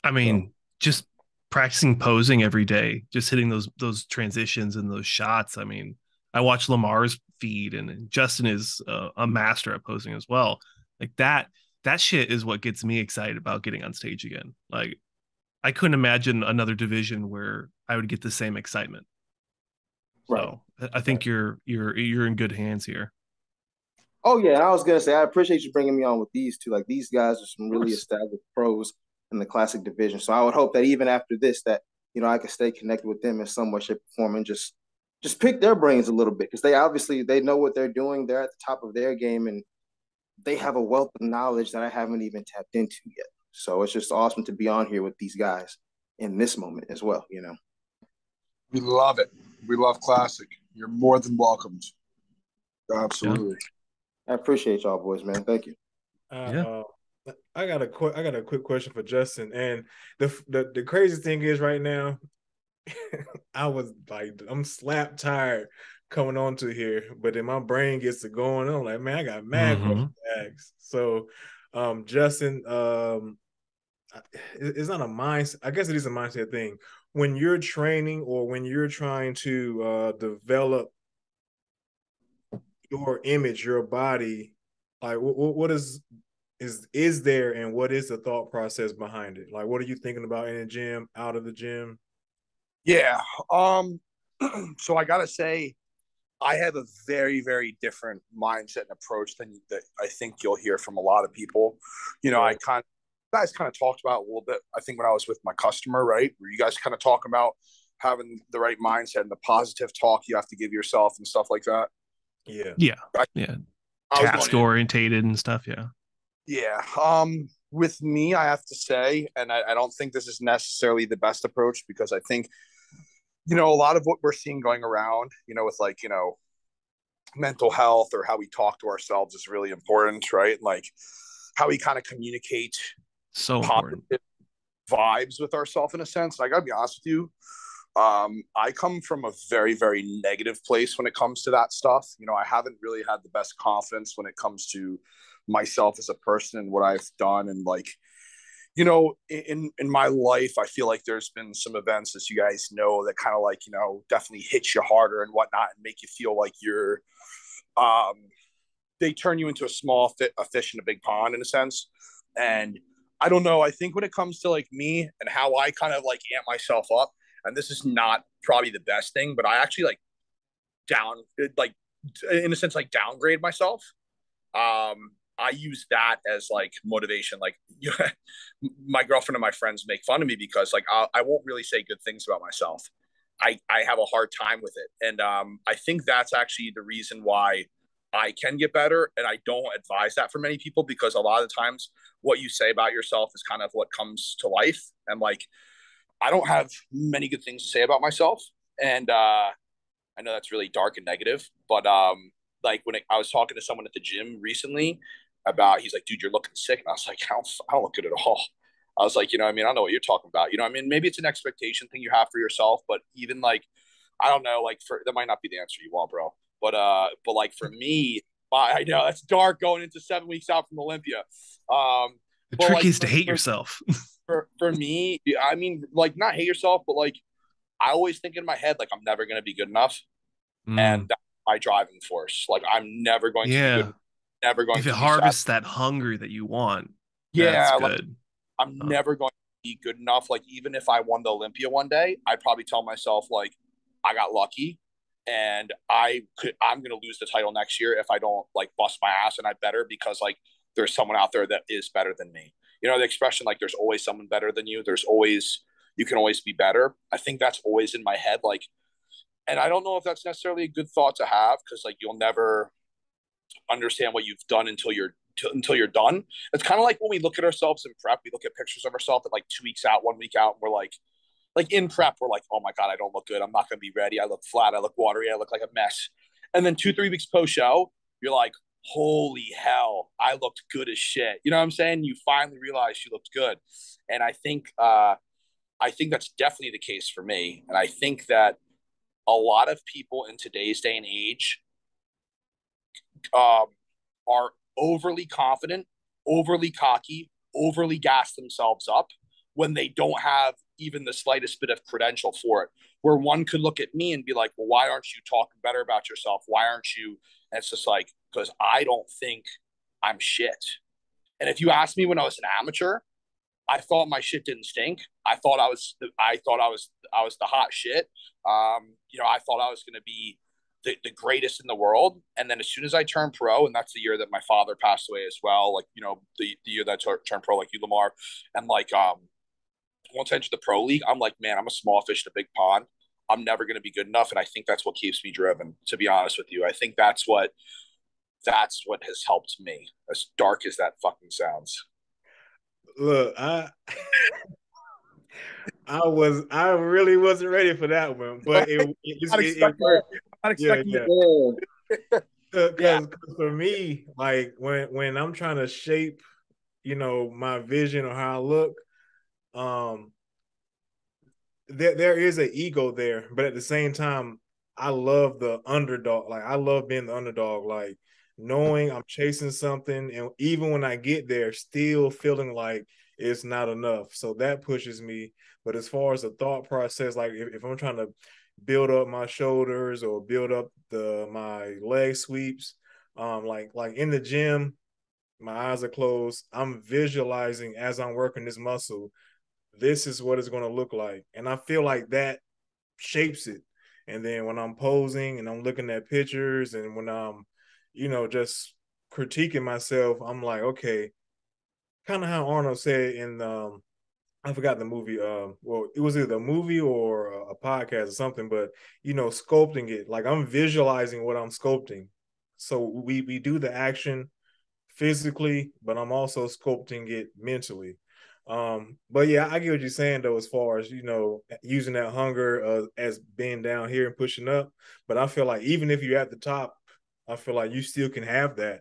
I mean, just practicing posing every day, just hitting those transitions and those shots. I mean, I watch Lamar's feed, and Justin is a master at posing as well. Like that shit is what gets me excited about getting on stage again. Like I couldn't imagine another division where I would get the same excitement. Right. So I think you're in good hands here. Oh yeah, I was gonna say I appreciate you bringing me on with these two. Like these guys are some really established pros in the classic division. So I would hope that even after this, that I could stay connected with them in some way, shape, or form, and just pick their brains a little bit because they know what they're doing. They're at the top of their game, and they have a wealth of knowledge that I haven't even tapped into yet. So it's just awesome to be on here with these guys in this moment as well. We love it. We love classic. You're more than welcomed. Absolutely. I appreciate y'all, boys, man. Thank you. I got a quick question for Justin. And the crazy thing is right now, I'm slap tired coming onto here, but then my brain gets to going. I'm like, man, I got mad questions to ask. So, Justin, it's not a mindset. I guess it is a mindset thing. When you're training or when you're trying to develop your image, your body, like what is there, and what is the thought process behind it? Like, what are you thinking about in the gym, out of the gym? Yeah. So I gotta say, I have a very, very different mindset and approach than that I think you'll hear from a lot of people. I guys kind of talked about a little bit, I think, when I was with my customer, right? Where you guys kind of talk about having the right mindset and the positive talk you have to give yourself and stuff like that. Yeah. Task orientated and stuff. Yeah. With me, I have to say, and I don't think this is necessarily the best approach because I think, a lot of what we're seeing going around, with mental health or how we talk to ourselves is really important, right? Like how we kind of communicate so important vibes with ourselves in a sense. And I gotta be honest with you, I come from a very, very negative place when it comes to that stuff. I haven't really had the best confidence when it comes to myself as a person and what I've done. And in my life, I feel like there's been some events, as you guys know, that kind of definitely hit you harder and whatnot and make you feel like you're, they turn you into a fish in a big pond in a sense. And I don't know. I think when it comes to me and how I kind of amp myself up, and this is not probably the best thing, but I actually in a sense, downgrade myself. I use that as motivation. My girlfriend and my friends make fun of me because I won't really say good things about myself. I have a hard time with it. And I think that's actually the reason why I can get better. And I don't advise that for many people because a lot of the times what you say about yourself is kind of what comes to life. And I don't have many good things to say about myself. And I know that's really dark and negative, but I was talking to someone at the gym recently he's like, dude, you're looking sick. And I was like, I don't look good at all. I was like, I don't know what you're talking about. Maybe it's an expectation thing you have for yourself, but even I don't know, that might not be the answer you want, bro. But for me, I know that's dark going into 7 weeks out from Olympia. The trick is to hate yourself. For me, not hate yourself, but I always think in my head, I'm never going to be good enough. And that's my driving force. I'm never going to be good. Never going to harvest that hunger that you want. Yeah. That's good. I'm never going to be good enough. Even if I won the Olympia one day, I'd probably tell myself I got lucky and I'm going to lose the title next year if I don't bust my ass, and I better because there's someone out there that is better than me. The expression, there's always someone better than you. You can always be better. I think that's always in my head. And I don't know if that's necessarily a good thought to have because you'll never understand what you've done until you're done. It's kind of like when we look at ourselves in prep, we look at pictures of ourselves at 2 weeks out, 1 week out, and we're in prep, we're oh my God, I don't look good. I'm not going to be ready. I look flat. I look watery. I look like a mess. And then 2-3 weeks post show, you're like, holy hell, I looked good as shit. You know what I'm saying? You finally realize you looked good. And I think that's definitely the case for me. And I think that a lot of people in today's day and age are overly confident, overly cocky, overly gas themselves up when they don't have even the slightest bit of credential for it, where one could look at me and be like, well, why aren't you talking better about yourself? Why aren't you? And it's just like, because I don't think I'm shit. And if you ask me when I was an amateur, I thought my shit didn't stink. I thought I was the hot shit. I thought I was going to be the greatest in the world. And then as soon as I turned pro, and that's the year that my father passed away as well, like, the year that I turned pro, like you, Lamar, and like, once I entered the pro league, I'm like, man, I'm a small fish in a big pond. I'm never going to be good enough. And I think that's what keeps me driven, to be honest with you. I think that's what has helped me, as dark as that fucking sounds. Look, I really wasn't ready for that one, but it worked. Not expecting it. Because for me, like when I'm trying to shape, my vision or how I look, there is an ego there, but at the same time, I love the underdog. Like I love being the underdog, like knowing I'm chasing something, and even when I get there, still feeling like it's not enough. So that pushes me. But as far as the thought process, like if I'm trying to build up my shoulders or build up my leg sweeps, like in the gym, my eyes are closed. I'm visualizing as I'm working this muscle, this is what it's going to look like. And I feel like that shapes it. And then when I'm posing and I'm looking at pictures and when I'm, just critiquing myself, I'm like, okay, kind of how Arnold said in, I forgot the movie. Well, it was either a movie or a podcast or something, but, sculpting it, like I'm visualizing what I'm sculpting. So we do the action physically, but I'm also sculpting it mentally. But yeah, I get what you're saying though, as far as using that hunger as being down here and pushing up. But I feel like even if you're at the top, I feel like you still can have that.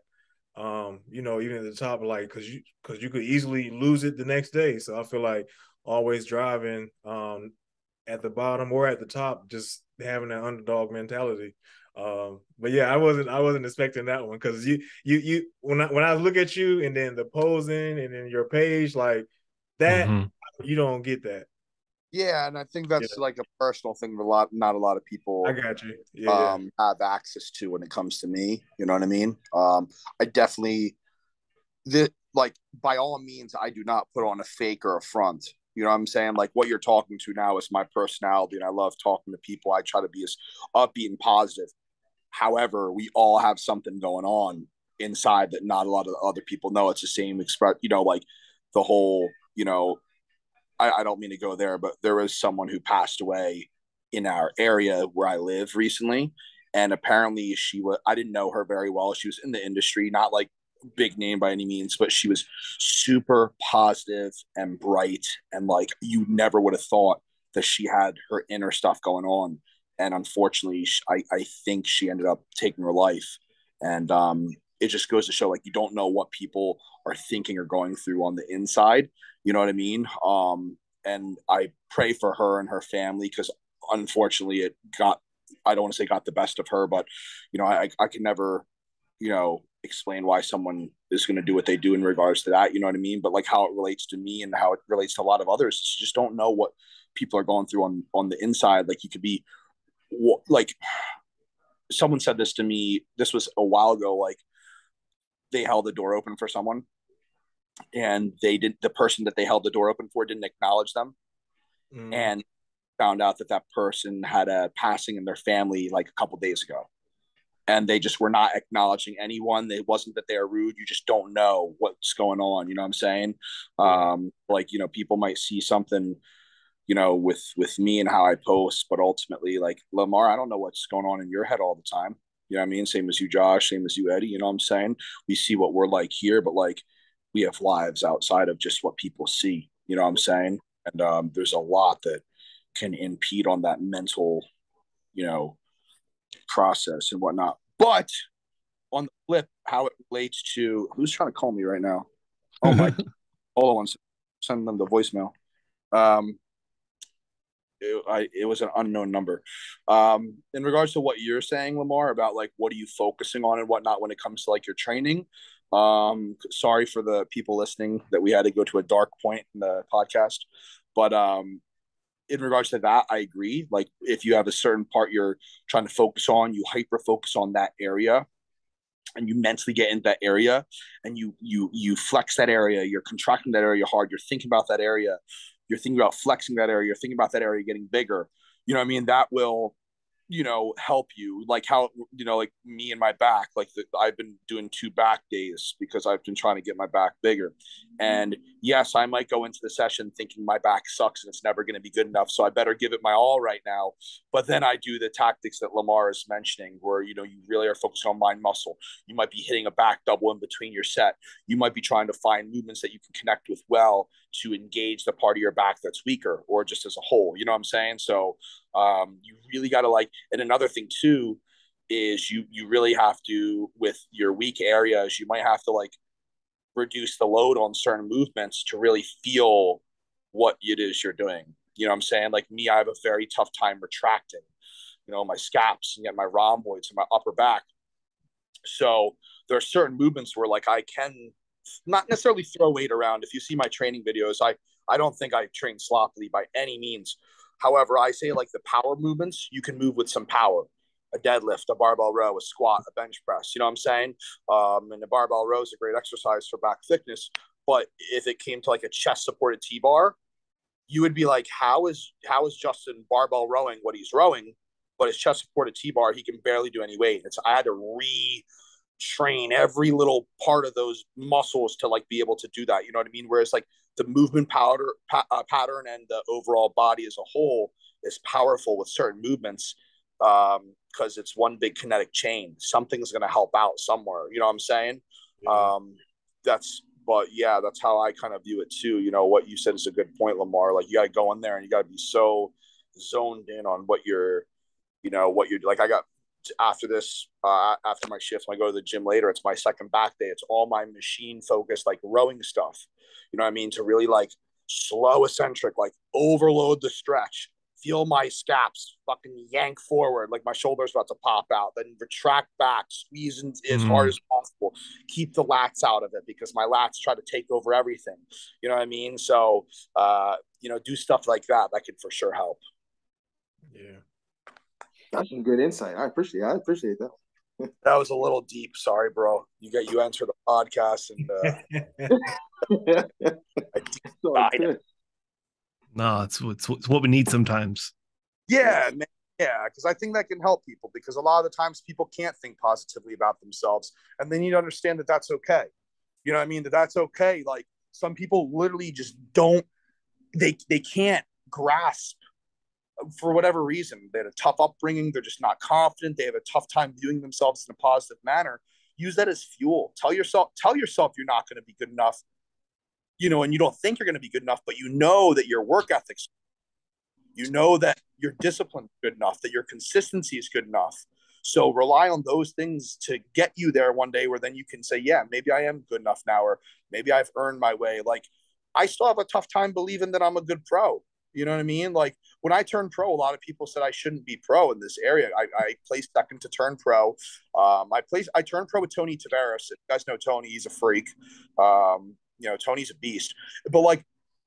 Even at the top, like because you could easily lose it the next day. So I feel like always driving at the bottom or at the top, just having that underdog mentality. But yeah, I wasn't expecting that one because you when I look at you and then the posing and then your page like that, you don't get that. Yeah, and I think that's like a personal thing that not a lot of people I got you. Have access to when it comes to me. You know what I mean? I definitely like by all means, I do not put on a fake or a front. You know what I'm saying? Like what you're talking to now is my personality, and I love talking to people. I try to be as upbeat and positive. However, we all have something going on inside that not a lot of other people know. It's the same like the whole, I don't mean to go there, but there was someone who passed away in our area where I live recently. And apparently I didn't know her very well. She was in the industry, not like big name by any means, but she was super positive and bright. And like, you never would have thought that she had her inner stuff going on. And unfortunately, I think she ended up taking her life. And it just goes to show, like, you don't know what people are thinking or going through on the inside. You know what I mean? And I pray for her and her family because unfortunately I don't want to say got the best of her, but, I can never, explain why someone is going to do what they do in regards to that. You know what I mean? But like how it relates to me and how it relates to a lot of others, you just don't know what people are going through on the inside. Like you could be like, someone said this to me, this was a while ago, like they held the door open for someone and the person that they held the door open for didn't acknowledge them. And found out that person had a passing in their family like a couple days ago. And they just were not acknowledging anyone. It wasn't that they're rude. You just don't know what's going on. You know what I'm saying? Like, people might see something, with me and how I post, but ultimately, like, Lamar, I don't know what's going on in your head all the time. You know what I mean? Same as you, Josh, same as you, Eddie. You know what I'm saying? We see what we're like here, but like, we have lives outside of just what people see. You know what I'm saying? And there's a lot that can impede on that mental, process and whatnot. But on the flip, how it relates to who's trying to call me right now? Oh my! Hold on, send them the voicemail. It was an unknown number. In regards to what you're saying, Lamar, about like what are you focusing on and whatnot when it comes to like your training. Sorry for the people listening that we had to go to a dark point in the podcast, but in regards to that, I agree. Like if you have a certain part you're trying to focus on, you hyper focus on that area, and you mentally get into that area, and you flex that area, you're contracting that area hard, you're thinking about that area, you're thinking about flexing that area, you're thinking about that area getting bigger. You know what I mean? That will, help you. Like how, like me and my back, like I've been doing 2 back days because I've been trying to get my back bigger. And yes, I might go into the session thinking my back sucks and it's never going to be good enough, so I better give it my all right now. But then I do the tactics that Lamar is mentioning, where you really are focused on mind muscle. You might be hitting a back double in between your set. You might be trying to find movements that you can connect with well to engage the part of your back that's weaker, or just as a whole. You know what I'm saying? So you really got to and another thing too is you really have to, with your weak areas, you might have to reduce the load on certain movements to really feel what it is you're doing. You know what I'm saying? Like me, I have a very tough time retracting, my scaps and get my rhomboids and my upper back. So there are certain movements where I can not necessarily throw weight around. If you see my training videos, I don't think I train sloppily by any means. However, I say the power movements, you can move with some power. A deadlift, a barbell row, a squat, a bench press. You know what I'm saying? And the barbell row is a great exercise for back thickness. But if it came to a chest supported T-bar, you would be like, how is Justin barbell rowing what he's rowing, but his chest supported T-bar, he can barely do any weight. I had to retrain every little part of those muscles to be able to do that. You know what I mean? Whereas the movement pattern and the overall body as a whole is powerful with certain movements, because it's one big kinetic chain. Something's going to help out somewhere. You know what I'm saying? Yeah. That's how I kind of view it too. What you said is a good point, Lamar. You got to go in there and you got to be so zoned in on what you're I got after this, after my shift, when I go to the gym later, it's my second back day. It's all my machine focused, rowing stuff. You know what I mean? To really slow eccentric, overload the stretch, feel my scaps fucking yank forward, my shoulder's about to pop out, then retract back, squeeze in as hard as possible, keep the lats out of it because my lats try to take over everything. You know what I mean? So, do stuff like that. That could for sure help. Yeah. That's some good insight. I appreciate that. That was a little deep. Sorry, bro. You answered the podcast and No, it's what we need sometimes. Yeah, man. Yeah, because I think that can help people, because a lot of the times people can't think positively about themselves, and they need to understand that that's okay. You know what I mean? That's okay. Some people literally just don't, they can't grasp for whatever reason. They had a tough upbringing. They're just not confident. They have a tough time viewing themselves in a positive manner. Use that as fuel. Tell yourself you're not going to be good enough, and you don't think you're going to be good enough, but that your work ethics, that your discipline is good enough, that your consistency is good enough. So rely on those things to get you there one day, where then you can say, yeah, maybe I am good enough now, or maybe I've earned my way. I still have a tough time believing that I'm a good pro. You know what I mean? When I turned pro, a lot of people said I shouldn't be pro in this area. I placed second to turn pro. I turned pro with Tony Tavares. If you guys know Tony, he's a freak. Tony's a beast. But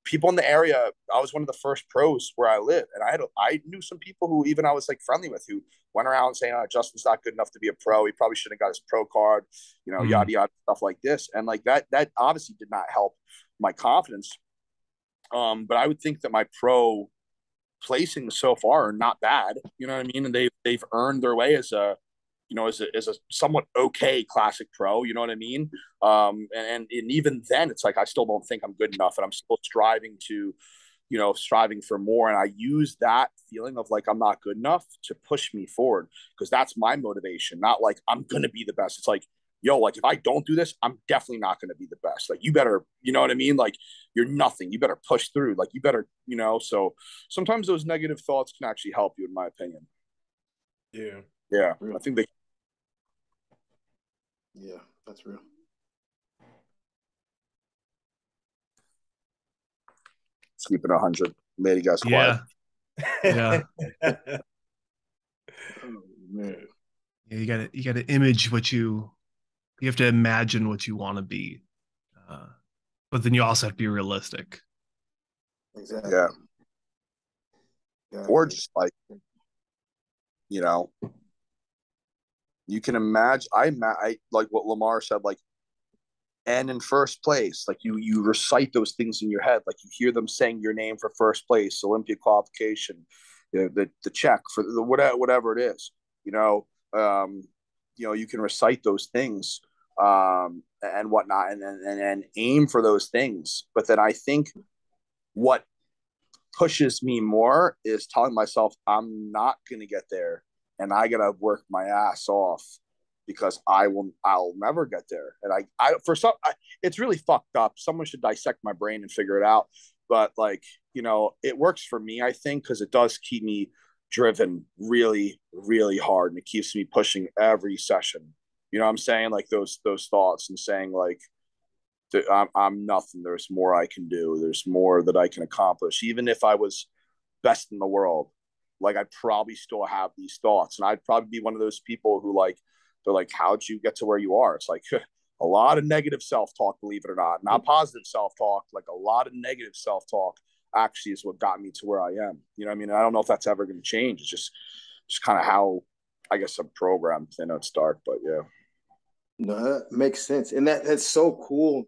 people in the area, I was one of the first pros where I live, and I knew some people who even I was friendly with, who went around saying, "Oh, Justin's not good enough to be a pro. He probably shouldn't have got his pro card." Yada yada, stuff like this, and that obviously did not help my confidence. But I would think that my pro placings so far are not bad. You know what I mean? And they've earned their way as a somewhat okay classic pro. You know what I mean? And even then, it's I still don't think I'm good enough, and I'm still striving for more. And I use that feeling of I'm not good enough to push me forward, because that's my motivation. Not I'm gonna be the best. It's if I don't do this, I'm definitely not going to be the best. You better, you know what I mean? You're nothing. You better push through. You better, so sometimes those negative thoughts can actually help you, in my opinion. Yeah. Yeah. I think they. Yeah, that's real. Let's keep it 100. Made you guys quiet. Yeah. Oh, man. Yeah, you gotta image what you have to imagine what you want to be, but then you also have to be realistic. Exactly. Yeah. or just like, you know, you can imagine. I like what Lamar said, like, and in first place, like you recite those things in your head, like you hear them saying your name for first place, Olympia qualification, the check for the whatever it is, um, you can recite those things, and whatnot, and aim for those things. But then I think what pushes me more is telling myself I'm not going to get there, and I got to work my ass off because I'll never get there. And it's really fucked up. Someone should dissect my brain and figure it out. But like, it works for me, I think, because it does keep me driven really, really hard. And it keeps me pushing every session. You know what I'm saying? Like those thoughts and saying like, I'm nothing. There's more I can do. There's more that I can accomplish. Even if I was best in the world, like I'd probably still have these thoughts. And I'd probably be one of those people who like, they're like, how'd you get to where you are? It's like a lot of negative self-talk, believe it or not positive self-talk, like a lot of negative self-talk actually is what got me to where I am. You know what I mean? And I don't know if that's ever going to change. It's just kind of how, I guess, I'm programmed. I know it's dark, but yeah. No, that makes sense. And that's so cool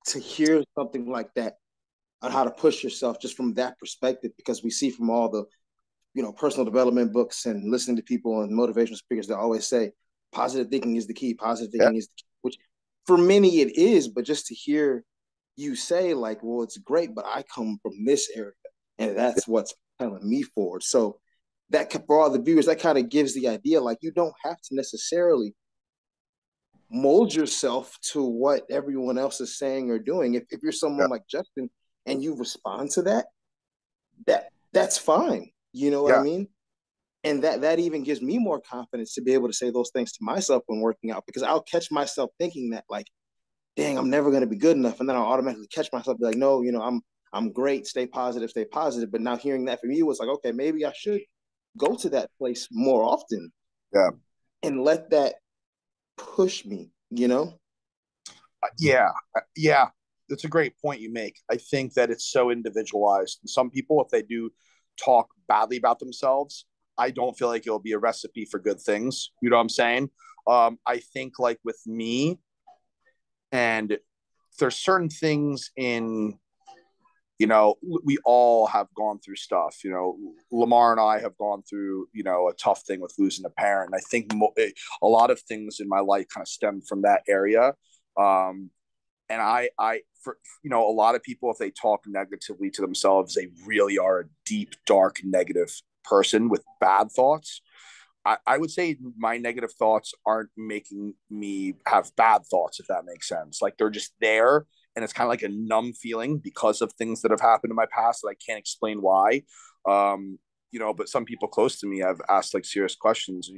to hear something like that on how to push yourself just from that perspective, because we see from all the personal development books and listening to people and motivational speakers that always say positive thinking is the key. Positive thinking is the key, which for many it is, but just to hear you say like, well, it's great, but I come from this area and that's what's telling me forward. So that, for all the viewers, that kind of gives the idea, like you don't have to necessarily mold yourself to what everyone else is saying or doing. If you're someone like Justin and you respond to that's fine. You know what I mean? And that even gives me more confidence to be able to say those things to myself when working out, because I'll catch myself thinking that like, dang, I'm never going to be good enough. And then I'll automatically catch myself be like, no, I'm great. Stay positive, stay positive. But now hearing that from you was like, okay, maybe I should go to that place more often. Yeah. And let that push me, Yeah. That's a great point you make. I think that it's so individualized. Some people, if they do talk badly about themselves, I don't feel like it'll be a recipe for good things. You know what I'm saying? I think like with me, and there's certain things in, we all have gone through stuff. Lamar and I have gone through, a tough thing with losing a parent. And I think a lot of things in my life kind of stem from that area. And for a lot of people, if they talk negatively to themselves, they really are a deep, dark, negative person with bad thoughts. I would say my negative thoughts aren't making me have bad thoughts, if that makes sense. Like they're just there, and it's kind of like a numb feeling because of things that have happened in my past that I can't explain why. But some people close to me have asked like serious questions.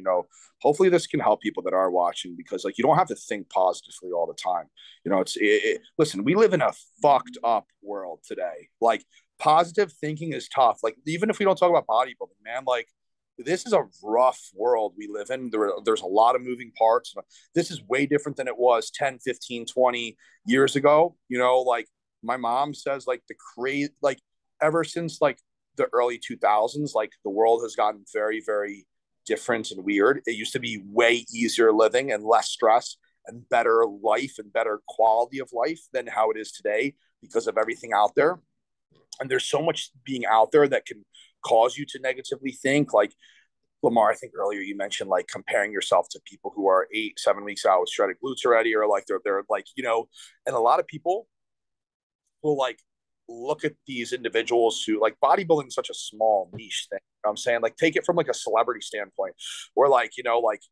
Hopefully this can help people that are watching, because like you don't have to think positively all the time. Listen, we live in a fucked up world today. Like positive thinking is tough. Like even if we don't talk about bodybuilding, man, like this is a rough world we live in. There's a lot of moving parts. This is way different than it was 10, 15, 20 years ago. Like my mom says, like like ever since like the early 2000s, like the world has gotten very, very different and weird. It used to be way easier living and less stress and better life and better quality of life than how it is today because of everything out there. And there's so much being out there that can cause you to negatively think. Like Lamar, I think earlier you mentioned like comparing yourself to people who are 8-7 weeks out with shredded glutes already, or like they're like, and a lot of people will like look at these individuals who like bodybuilding is such a small niche thing. You know what I'm saying, like take it from like a celebrity standpoint, or like, like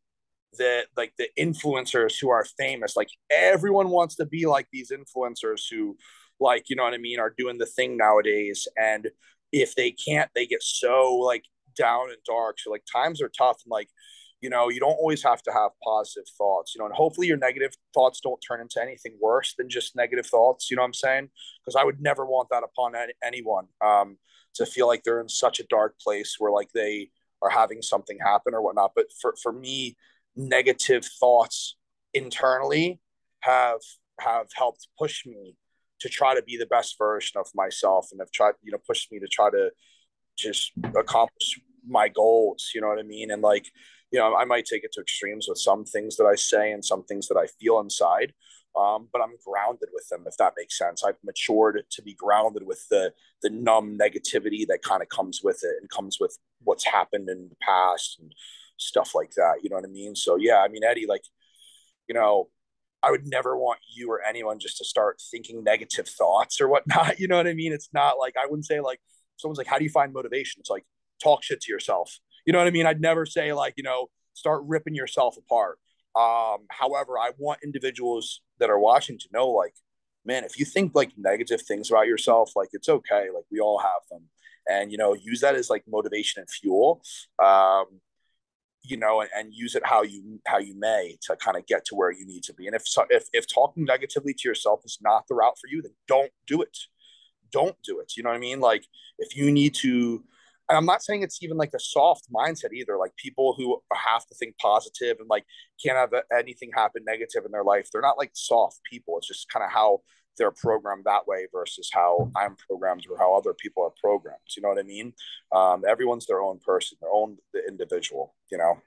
the influencers who are famous, like everyone wants to be like these influencers who like, you know what I mean, are doing the thing nowadays. And if they can't, they get so like down and dark. So like times are tough, and like, you don't always have to have positive thoughts, and hopefully your negative thoughts don't turn into anything worse than just negative thoughts. You know what I'm saying? Because I would never want that upon anyone, to feel like they're in such a dark place where like they are having something happen or whatnot. But for me, negative thoughts internally have helped push me to try to be the best version of myself, and have tried, pushed me to try to just accomplish my goals. You know what I mean? And like, you know, I might take it to extremes with some things that I say and some things that I feel inside. But I'm grounded with them, if that makes sense. I've matured to be grounded with the numb negativity that kind of comes with it and comes with what's happened in the past and stuff like that. You know what I mean? So yeah, I mean, Eddie, like, you know, I would never want you or anyone just to start thinking negative thoughts or whatnot. You know what I mean? It's not like, I wouldn't say like, someone's like, how do you find motivation? It's like, talk shit to yourself. You know what I mean? I'd never say like, you know, start ripping yourself apart. However, I want individuals that are watching to know, like, man, if you think like negative things about yourself, like it's okay. Like we all have them, and you know, use that as like motivation and fuel. You know, and use it how you may to kind of get to where you need to be. And if talking negatively to yourself is not the route for you, then don't do it. Don't do it. You know what I mean? Like if you need to, and I'm not saying it's even like a soft mindset either. Like people who have to think positive and like can't have anything happen negative in their life, they're not like soft people. It's just kind of how they're programmed that way versus how I'm programmed or how other people are programmed. You know what I mean? Everyone's their own person, their own individual, you know?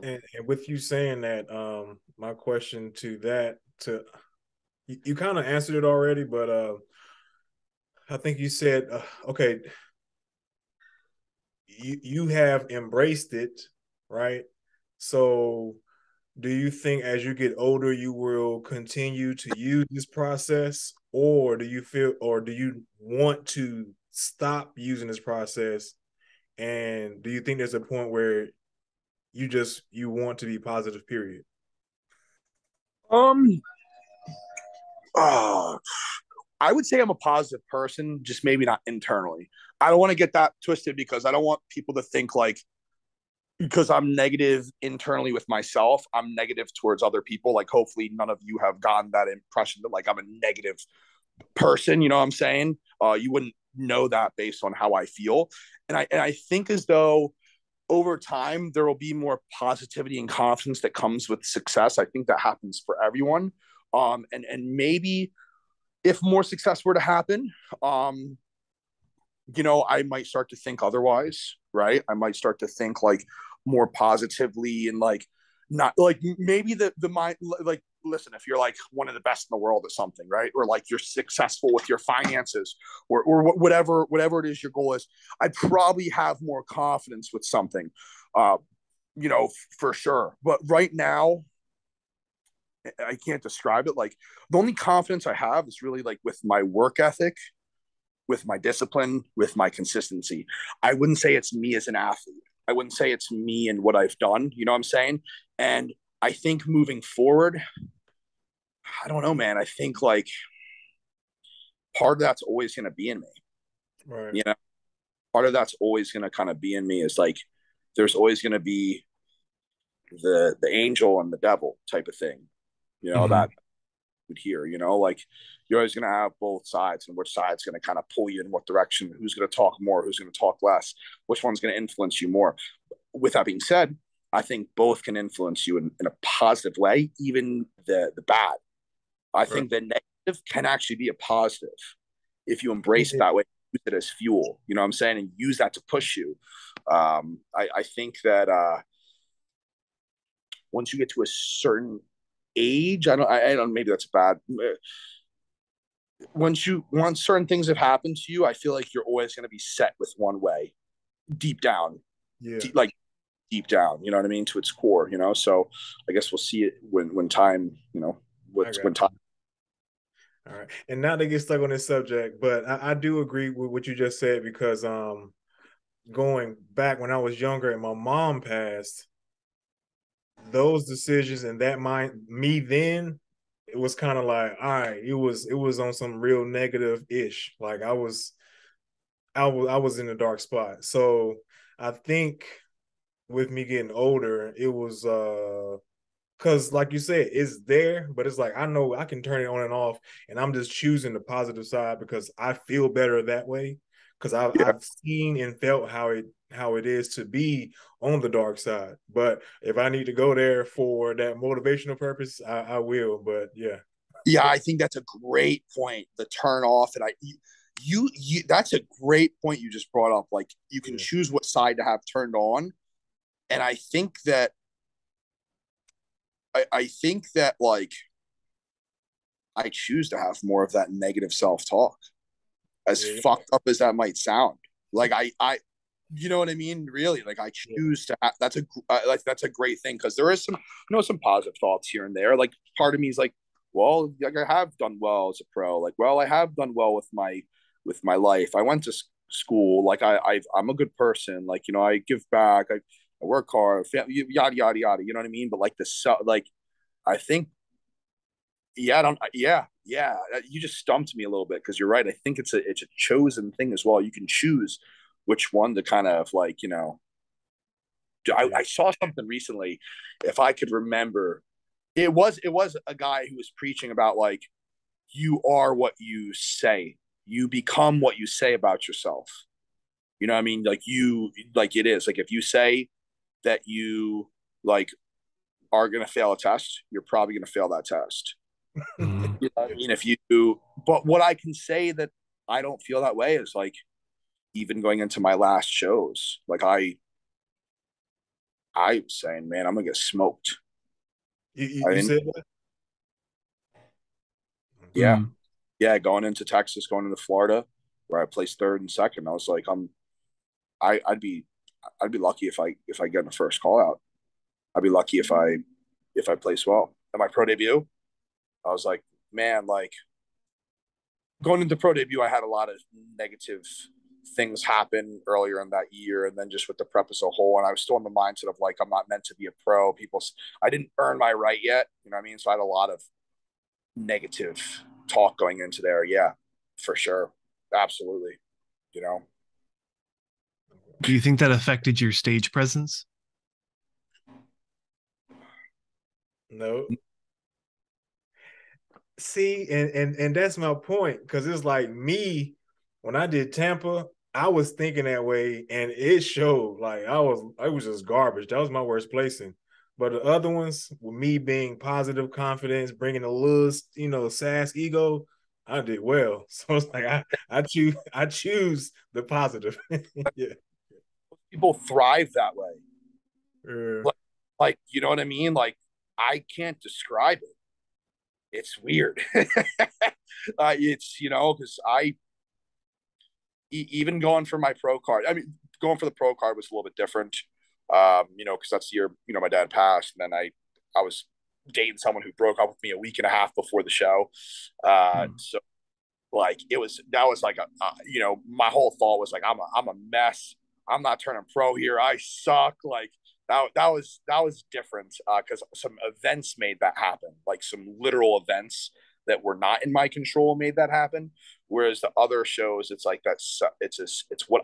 And with you saying that, my question to that, you kind of answered it already, but I think you said, okay, you have embraced it, right? So do you think as you get older, you will continue to use this process, or do you want to stop using this process? And do you think there's a point where you want to be positive, period? I would say I'm a positive person, just maybe not internally. I don't want to get that twisted because I don't want people to think like, because I'm negative internally with myself, I'm negative towards other people. Like, hopefully, none of you have gotten that impression that like I'm a negative person. You know what I'm saying? You wouldn't know that based on how I feel, and I think as though over time there will be more positivity and confidence that comes with success. I think that happens for everyone. And maybe if more success were to happen, you know, I might start to think otherwise, right? I might start to think like more positively and like not like maybe the mind like listen, if you're like one of the best in the world at something, right? Or like you're successful with your finances or whatever it is your goal is, I'd probably have more confidence with something, you know, for sure. But right now, I can't describe it. Like the only confidence I have is really like with my work ethic, with my discipline, with my consistency. I wouldn't say it's me as an athlete. I wouldn't say it's me and what I've done. You know what I'm saying? And I think moving forward, I don't know, man. I think like part of that's always going to be in me. Right. You know, part of that's always going to kind of be in me is like, there's always going to be the angel and the devil type of thing, you know, that would hear, you know, like you're always going to have both sides and which side's going to kind of pull you in what direction, who's going to talk more, who's going to talk less, which one's going to influence you more. With that being said, I think both can influence you in a positive way, even the bad. I think the negative can actually be a positive if you embrace it that way, use it as fuel, you know what I'm saying, and use that to push you. I think that once you get to a certain age, I don't, maybe that's bad. Once certain things have happened to you, I feel like you're always going to be set with one way, deep down, deep down. You know what I mean, to its core. You know, so I guess we'll see it when time. You know, when time. All right, and not to get stuck on this subject, but I do agree with what you just said because going back when I was younger and my mom passed, those decisions and that me then, it was kind of like, all right, it was on some real negative ish. Like I was in a dark spot. So I think with me getting older, it was because like you said, it's there, but it's like I know I can turn it on and off, and I'm just choosing the positive side because I feel better that way. Because I've seen and felt how it is to be on the dark side. But if I need to go there for that motivational purpose, I will. But yeah. Yeah, I think that's a great point. The turn off, and you that's a great point you just brought up. Like you can choose what side to have turned on. And I think that like I choose to have more of that negative self-talk, as fucked up as that might sound. Like I you know what I mean? Really, like I choose to have, that's a great thing, because there is some positive thoughts here and there. Like part of me is like, well, like I have done well as a pro. Like, well, I have done well with my life. I went to school. Like I'm a good person. Like, I give back. I work hard. Yada yada yada. You know what I mean? But like like I think, yeah, I don't, yeah. You just stumped me a little bit, because you're right. I think it's a chosen thing as well. You can choose which one to kind of like, I saw something recently, if I could remember. It was a guy who was preaching about like, you are what you say. You become what you say about yourself. You know what I mean? Like it is. Like if you say that you like are gonna fail a test, you're probably gonna fail that test. Mm-hmm. You know what I mean? But what I can say that I don't feel that way is like, even going into my last shows, like I was saying, man, I'm gonna get smoked. You said that? Yeah. Mm. Yeah, going into Texas, going into Florida, where I placed third and second, I was like, I'd be lucky if I get in the first call out. I'd be lucky if I place well. At my pro debut, I was like, man, like going into pro debut, I had a lot of negative things happen earlier in that year, and then just with the prep as a whole, and I was still in the mindset of like, I'm not meant to be a pro. I didn't earn my right yet, you know what I mean? So I had a lot of negative talk going into there. Yeah, for sure, absolutely. Do you think that affected your stage presence? No. See, and that's my point, because it's like me, when I did Tampa, I was thinking that way, and it showed. Like I was just garbage. That was my worst placing. But the other ones, with me being positive confidence, bringing a little, sass ego, I did well. So it's like I choose the positive. Yeah. People thrive that way. Like, you know what I mean? Like I can't describe it. It's weird. It's, because even going for my pro card, I mean, going for the pro card was a little bit different, because that's the year, my dad passed. And then I was dating someone who broke up with me a week and a half before the show. So like, that was like my whole thought was like, I'm a mess. I'm not turning pro here. I suck. Like, that was different, because some events made that happen, like some literal events that were not in my control made that happen. Whereas the other shows, it's like it's what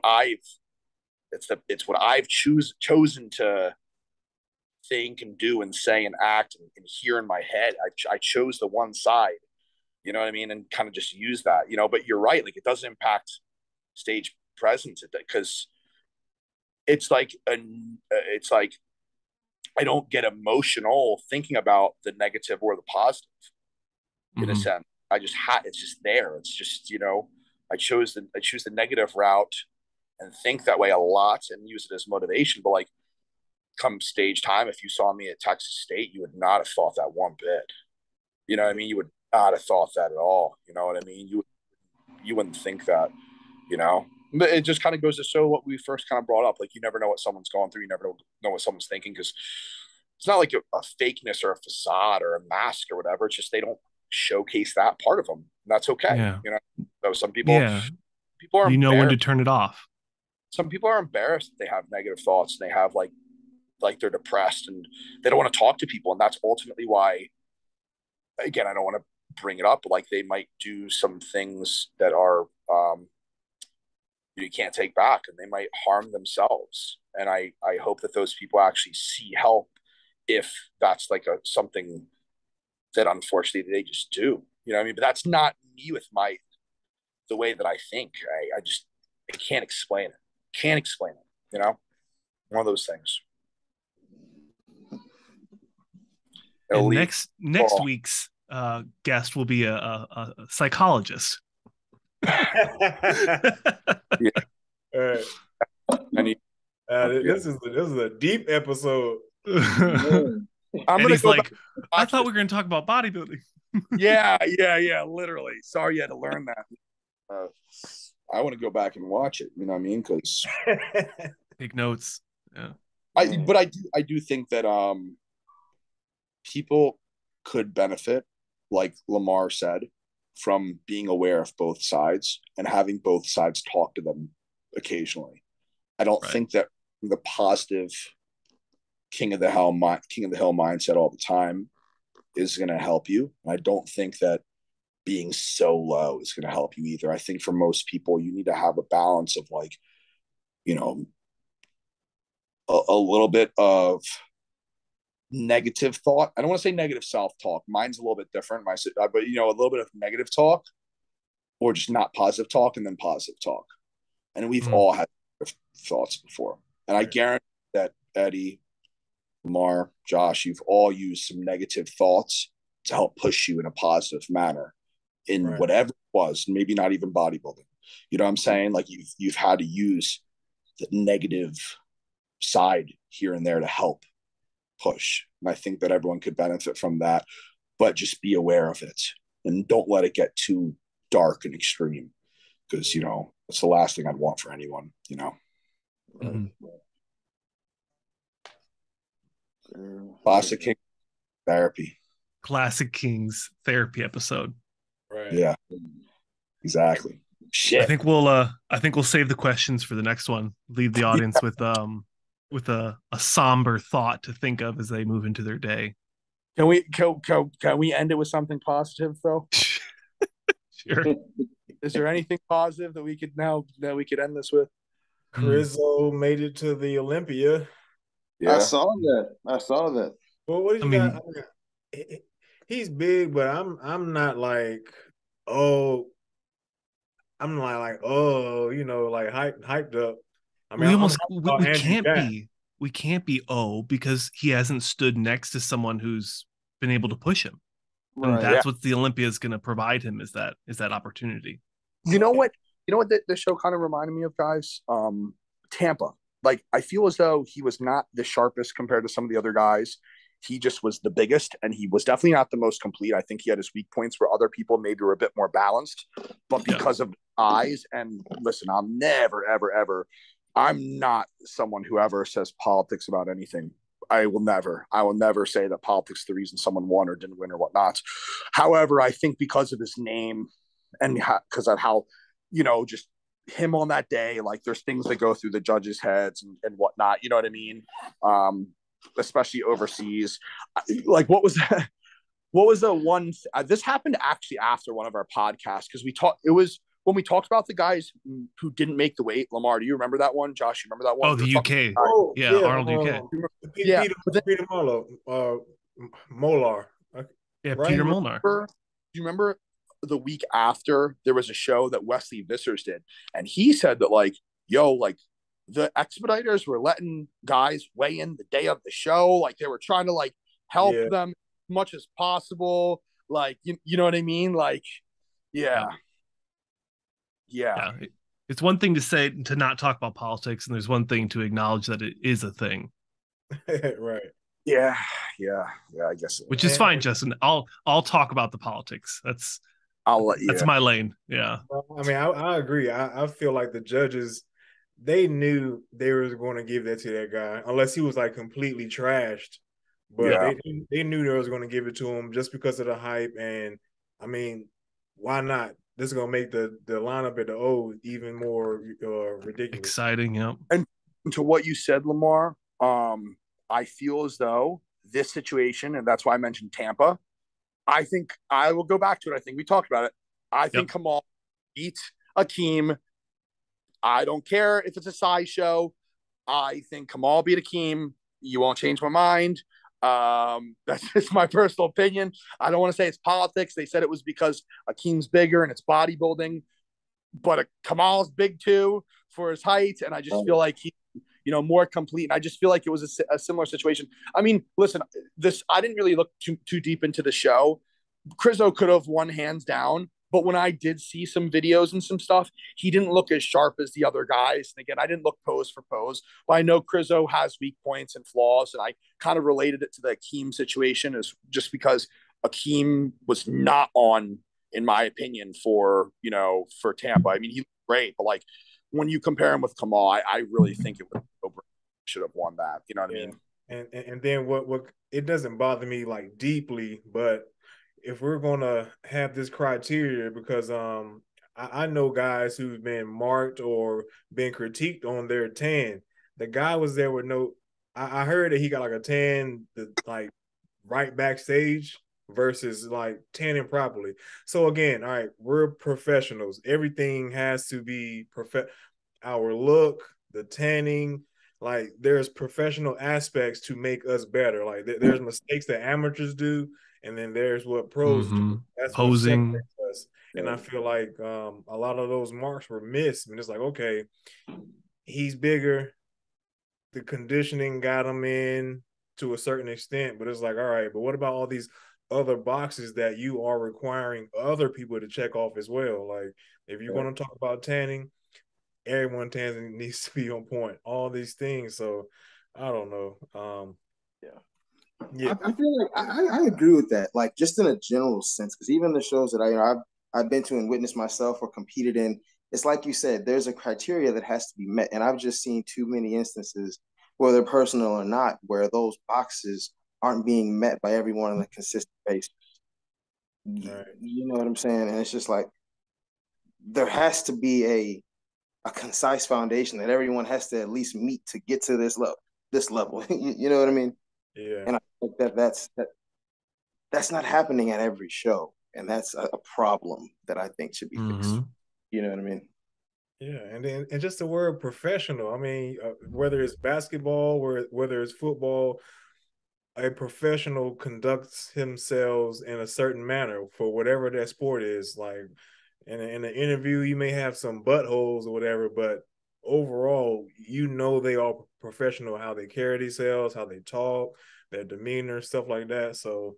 I've chosen to think and do and say and act and hear in my head. I chose the one side, you know what I mean, and kind of just use that, But you're right, like it doesn't impact stage presence, because it's like I don't get emotional thinking about the negative or the positive, in a sense. It's just there. It's just, I choose the negative route and think that way a lot and use it as motivation. But like come stage time, if you saw me at Texas State, you would not have thought that one bit. You know what I mean? You would not have thought that at all. You know what I mean? You wouldn't think that, But it just kind of goes to show what we first kind of brought up. Like, you never know what someone's going through. You never know what someone's thinking, because it's not like a fakeness or a facade or a mask or whatever. It's just they don't showcase that part of them. And that's okay. Yeah. So some people are when to turn it off. Some people are embarrassed that they have negative thoughts, and they have like they're depressed and they don't want to talk to people. And that's ultimately why, again, I don't want to bring it up, but like they might do some things that are, you can't take back, and they might harm themselves. And I hope that those people actually see help, if that's like something that unfortunately they just do. You know what I mean? But that's not me with the way that I think. I can't explain it. Can't explain it. One of those things. And next week's guest will be a psychologist. Yeah. All right. This is a deep episode. I'm and he's like, I thought this. we were going to talk about bodybuilding. Yeah, literally. Sorry you had to learn that. I want to go back and watch it. You know what I mean? Because take notes. Yeah. But I do think that people could benefit, like Lamar said, from being aware of both sides and having both sides talk to them occasionally. I don't think that the positive king of the hill mindset all the time is going to help you. I don't think that being so low is going to help you either. I think for most people, you need to have a balance of like, you know, a little bit of negative thought. I don't want to say negative self-talk. Mine's a little bit different. But a little bit of negative talk, or just not positive talk, and then positive talk. And we've all had thoughts before. And I guarantee that Eddie, Lamar, Josh, you've all used some negative thoughts to help push you in a positive manner in whatever it was, maybe not even bodybuilding. You know what I'm saying? Like you've had to use the negative side here and there to help push. And I think that everyone could benefit from that, but just be aware of it and don't let it get too dark and extreme, because it's the last thing I'd want for anyone. Classic King therapy. Classic Kings therapy episode. Right. Yeah. Exactly. Shit. I think we'll save the questions for the next one. Leave the audience with a somber thought to think of as they move into their day. Can we end it with something positive though? Sure. Is there anything positive that we could end this with? Krizo made it to the Olympia. Yeah. I saw that. Well, what did you got? He's big, but I'm not like, oh, I'm not like, oh, like hyped up. I mean, we can't be because he hasn't stood next to someone who's been able to push him. And that's what the Olympia is going to provide him, is that opportunity. You know what the show kind of reminded me of, guys? Tampa. Like, I feel as though he was not the sharpest compared to some of the other guys. He just was the biggest, and he was definitely not the most complete. I think he had his weak points where other people maybe were a bit more balanced, but because of eyes, and listen, I'm never, ever, ever, I'm not someone who ever says politics about anything. I will never say that politics is the reason someone won or didn't win or whatnot. However, I think because of his name and because of how, just him on that day, like there's things that go through the judges' heads and whatnot. You know what I mean? Especially overseas. Like, what was that? What was the one? This happened actually after one of our podcasts, because it was when we talked about the guys who didn't make the weight. Lamar, do you remember that one? Josh, you remember that one? Oh, the UK. Arnold UK. Peter Molar. Yeah, right? Peter Molnar. Do you remember the week after there was a show that Wesley Vissers did, and he said that the expediters were letting guys weigh in the day of the show, like they were trying to help them as much as possible, like you know what I mean, yeah. It's one thing to not talk about politics, and there's one thing to acknowledge that it is a thing. Right. Yeah, I guess which is fine, Justin. I'll talk about the politics. That's my lane. Yeah. I mean, I agree. I feel like the judges, they knew they were going to give that to that guy unless he was completely trashed. But they knew they was going to give it to him just because of the hype. And I mean, why not? This is going to make the lineup at the O even more ridiculous. Exciting, yeah. And to what you said, Lamar, I feel as though this situation, and that's why I mentioned Tampa, I think I will go back to it. I think we talked about it. I think Kamal beat Akeem. I don't care if it's a size show. I think Kamal beat Akeem. You won't change my mind. That's just my personal opinion. I don't want to say it's politics. They said it was because Akeem's bigger and it's bodybuilding, but Kamal's big too for his height, and I just feel like he, more complete. And I just feel like it was a similar situation. I mean, listen, I didn't really look too deep into the show. Krizo could have won hands down, But when I did see some videos and some stuff, he didn't look as sharp as the other guys. And again, I didn't look pose for pose, but I know Krizo has weak points and flaws. And I kind of related it to the Akeem situation, is just because Akeem was not on, in my opinion, for, for Tampa. I mean, he looked great, but like when you compare him with Kamal, I really think it should have won that. You know what I mean? And then what it doesn't bother me like deeply, but if we're gonna have this criteria, because I know guys who've been marked or been critiqued on their tan. The guy was there with no. I heard that he got like a tan, like right backstage versus like tanning properly. So again, all right, we're professionals. Everything has to be perfect. Our look, the tanning, like there's professional aspects to make us better. Like there's mistakes that amateurs do, and then there's what pros do. That's what Posing. separates us. And I feel like a lot of those marks were missed. And it's like, okay, he's bigger. The conditioning got him in to a certain extent, but it's like, all right, but what about all these other boxes that you are requiring other people to check off as well? Like if you're going to talk about tanning, everyone tanning needs to be on point. All these things. So I don't know. I feel like I agree with that. Like just in a general sense, because even the shows that I've been to and witnessed myself or competed in, it's like you said, there's a criteria that has to be met, and I've just seen too many instances, whether personal or not, where those boxes aren't being met by everyone on a consistent basis. Right. You know what I'm saying? And it's just like there has to be a concise foundation that everyone has to at least meet to get to this level. This level, you know what I mean? Yeah. And I think that's not happening at every show, and that's a problem that I think should be fixed. You know what I mean? Yeah, and just the word professional. I mean, whether it's basketball or whether it's football, a professional conducts himself in a certain manner for whatever that sport is. Like in an interview, you may have some buttholes or whatever, but overall, they are professional, how they carry themselves, how they talk, their demeanor, stuff like that. So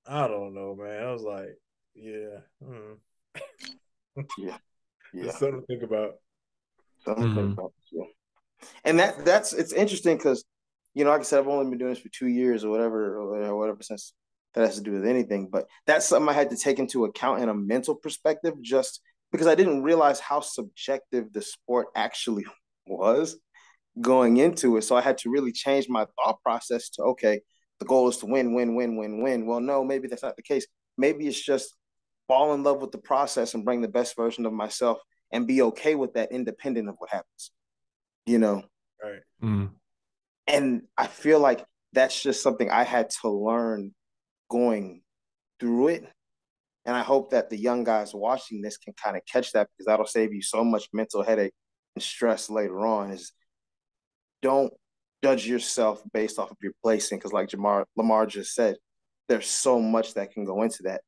I don't know, man. I was like, yeah. Yeah. It's something to think about. Something to think about. Yeah. And that's it's interesting because, like I said, I've only been doing this for 2 years or whatever since that has to do with anything. But that's something I had to take into account in a mental perspective, just because I didn't realize how subjective the sport actually was going into it. So I had to really change my thought process to, okay, the goal is to win, win, win, win, win. Well, no, maybe that's not the case. Maybe it's just fall in love with the process and bring the best version of myself and be okay with that independent of what happens, Right. And I feel like that's just something I had to learn going through it. And I hope that the young guys watching this can kind of catch that, because that'll save you so much mental headache and stress later on. Is don't judge yourself based off of your placing, because like Lamar just said, there's so much that can go into that.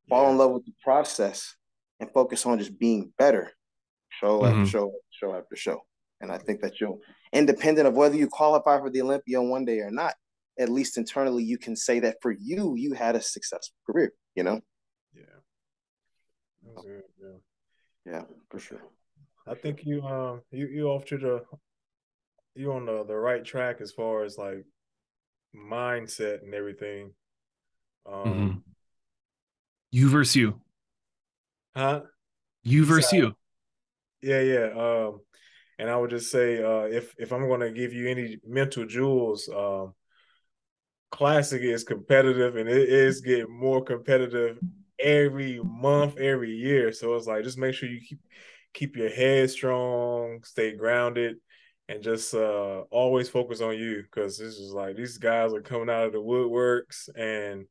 Fall in love with the process and focus on just being better, show after show, show after show. And I think that you'll, independent of whether you qualify for the Olympia one day or not, at least internally, you can say that for you, you had a successful career, Yeah. That's good, yeah, for sure. I think you off to you on the right track as far as like mindset and everything. You versus you. Huh? You versus you. Yeah. And I would just say, if I'm going to give you any mental jewels, Classic is competitive, and it is getting more competitive every month, every year. So it's like, just make sure you keep your head strong, stay grounded, and just always focus on you, because this is like, these guys are coming out of the woodworks, and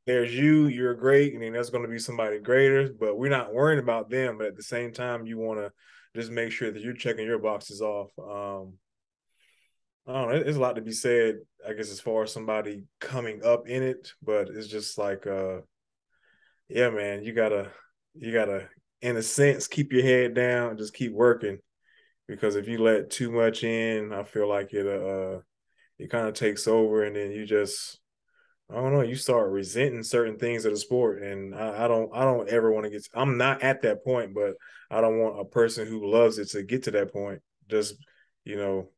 there's you're great, and then there's going to be somebody greater, but we're not worrying about them. But at the same time, you want to just make sure that you're checking your boxes off. I don't know, there's a lot to be said, I guess, as far as somebody coming up in it, but it's just like, yeah, man, you gotta, in a sense, keep your head down and just keep working, because if you let too much in, I feel like it kind of takes over, and then you just I don't know, you start resenting certain things of the sport, and I don't ever want to get. I'm not at that point, but I don't want a person who loves it to get to that point. Just you know,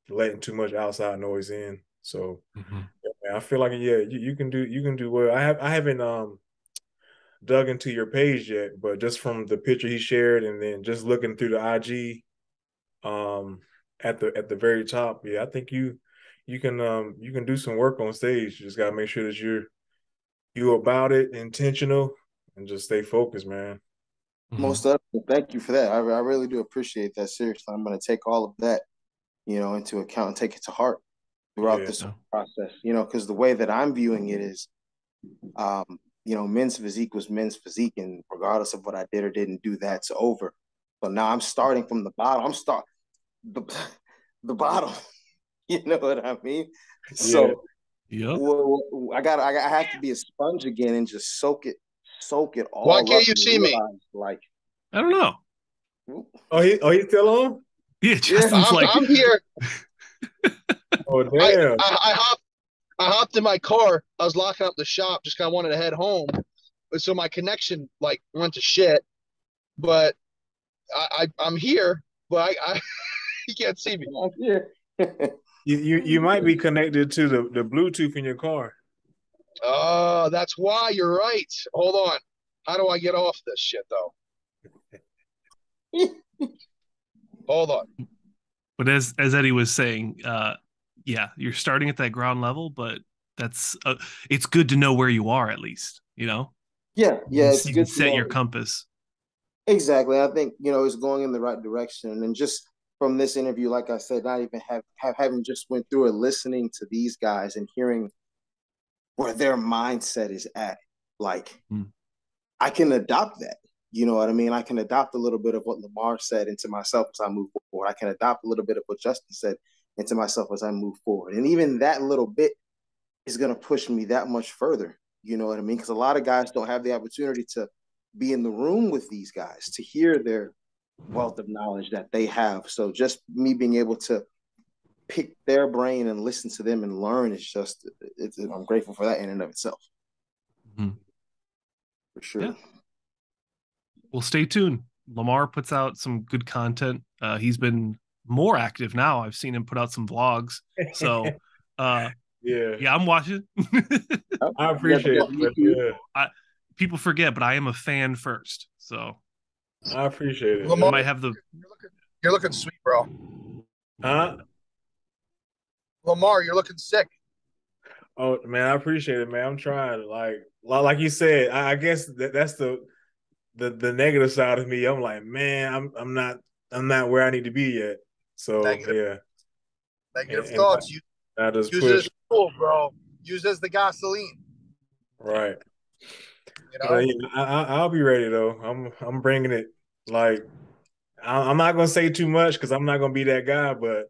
letting too much outside noise in. So yeah, man, I feel like you can do well. I haven't dug into your page yet, but just from the picture he shared, and then just looking through the IG, at the very top, yeah, I think you can do some work on stage. You just gotta make sure that you about it, intentional, and just stay focused, man. Most definitely. Thank you for that. I really do appreciate that. Seriously, I'm going to take all of that, into account and take it to heart throughout Yeah, this whole process. Because the way that I'm viewing it is, men's physique was men's physique, and regardless of what I did or didn't do, that's over. But now I'm starting from the bottom. The, the bottom. You know what I mean? yeah. So I have to be a sponge again and just soak it Why all can't up you and see me? realize, like, I don't know. He's still on? Yeah, Justin's like, I'm here. Oh I, damn. I hopped in my car. I was locking up the shop, just kind of wanted to head home. So my connection like went to shit. But I'm here, but I you can't see me. yeah. You might be connected to the Bluetooth in your car. Oh, that's why you're right. Hold on. How do I get off this shit though? Hold on. but as Eddie was saying, yeah, you're starting at that ground level, but that's it's good to know where you are at least. Yeah, it's You can good to set know. your compass. Exactly. I think, it's going in the right direction. And just from this interview, like I said, not even having just went through it, listening to these guys and hearing where their mindset is at. Like, I can adopt that. You know what I mean? I can adopt a little bit of what Lamar said into myself as I move forward. I can adopt a little bit of what Justin said into myself as I move forward. And even that little bit is going to push me that much further. You know what I mean? Because a lot of guys don't have the opportunity to be in the room with these guys, to hear their wealth of knowledge that they have. So just me being able to pick their brain and listen to them and learn is just, I'm grateful for that in and of itself. For sure. Yeah. Well, stay tuned. Lamar puts out some good content. He's been more active now. I've seen him put out some vlogs. So, yeah, I'm watching. I appreciate it. Yeah. People forget, but I am a fan first. So I appreciate it. Lamar, I might have the. you're looking sweet, bro. Huh? Lamar, you're looking sick. Oh man, I appreciate it, man. I'm trying. Like you said, I guess that's the negative side of me. I'm like, man, I'm not where I need to be yet. So Negative and thoughts. I just Use push. it as fuel, bro. Use it as the gasoline. Right. You know? I'll be ready though. I'm bringing it. Like I'm not gonna say too much because I'm not gonna be that guy, but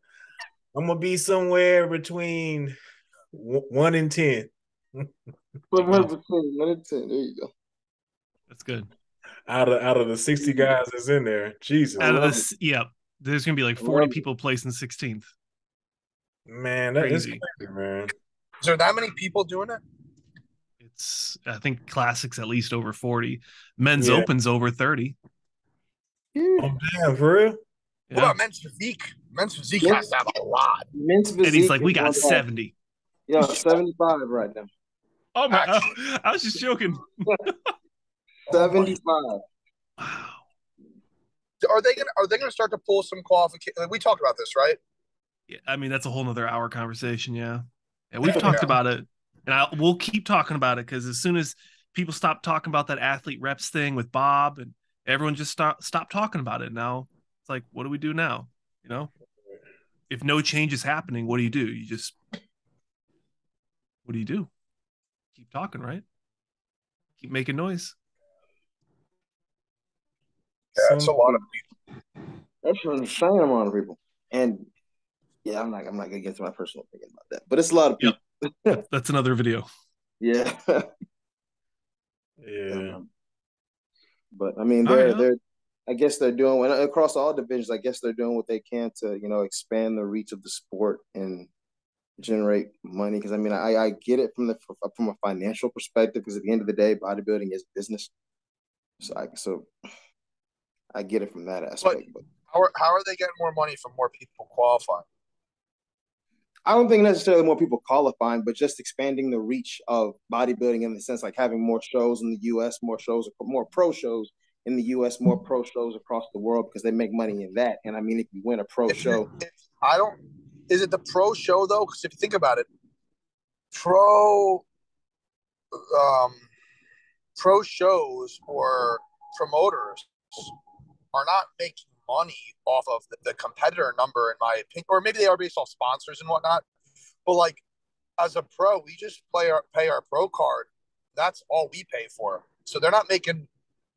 I'm gonna be somewhere between 1 and 10. Somewhere between 1 and 10. There you go. That's good. Out of the 60 guys that's in there, Jesus. Out of this, yeah, there's gonna be like 40 people placing 16th. Man, that is crazy, man. Is there that many people doing it? I think classics at least over 40. Men's Open's over 30. Oh damn, for real? What about men's physique? Men's physique has to have a lot. Men's physique. And he's like, we got 70. Yeah, 75 right now. Oh my! I was just joking. 75. Wow. Are they gonna start to pull some qualification? Like, we talked about this, right? Yeah, I mean that's a whole nother hour conversation. Yeah, and we've talked about it, and we'll keep talking about it because as soon as people stop talking about that athlete reps thing with Bob, and everyone just stop talking about it. Now it's like, what do we do now? If no change is happening, what do? What do you do? Keep talking, right? Keep making noise. Yeah, it's a lot of people. That's an insane amount of people. And yeah, I'm not gonna get into my personal opinion about that. But it's a lot of people. Yep. That's another video. Yeah. Yeah. But I mean I guess they're doing across all divisions, I guess they're doing what they can to, expand the reach of the sport and generate money. Because I mean, I get it from a financial perspective. Because at the end of the day, bodybuilding is business. So I get it from that But aspect. But how are they getting more money from more people qualifying? I don't think necessarily more people qualifying, but just expanding the reach of bodybuilding in the sense like having more shows in the U.S., more shows, more pro shows in the U.S., more pro shows across the world because they make money in that. And I mean, if you win a pro show, I don't. Is it the pro show though? Because if you think about it, pro um, pro shows or promoters are not making money off of the competitor number, in my opinion, or maybe they are based off sponsors and whatnot. But like as a pro, we just pay our pro card. That's all we pay for. So they're not making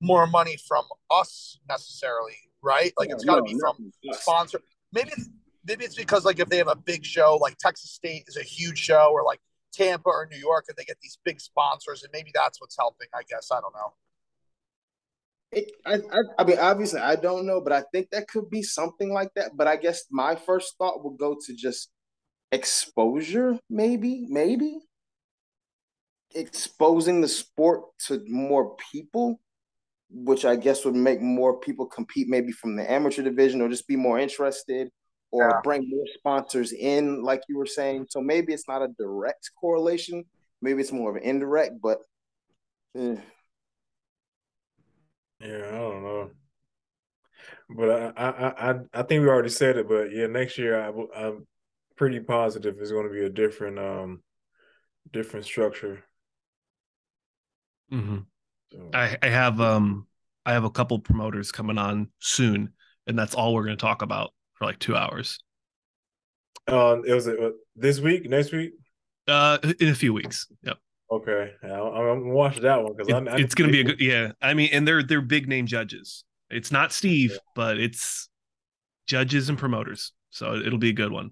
more money from us necessarily, right? Like it's got to be from sponsor. Maybe maybe it's because like if they have a big show, like Texas State is a huge show, or like Tampa or New York, and they get these big sponsors, and maybe that's what's helping. I guess I don't know. I mean, obviously, I don't know, but I think that could be something like that. But I guess my first thought would go to just exposure, maybe exposing the sport to more people, which I guess would make more people compete, maybe from the amateur division, or just be more interested, or Yeah. bring more sponsors in, like you were saying. So maybe it's not a direct correlation. Maybe it's more of an indirect, but. Yeah, I don't know. But I think we already said it. But yeah, next year I'm pretty positive it's going to be a different structure. Mm-hmm. So. I have a couple promoters coming on soon, and that's all we're going to talk about for like 2 hours. It was this week, next week. In a few weeks. Yep. Okay, I'm gonna watch that one because it's going to be a good. Yeah, I mean, and they're big name judges. It's not Steve, but it's judges and promoters, so it'll be a good one.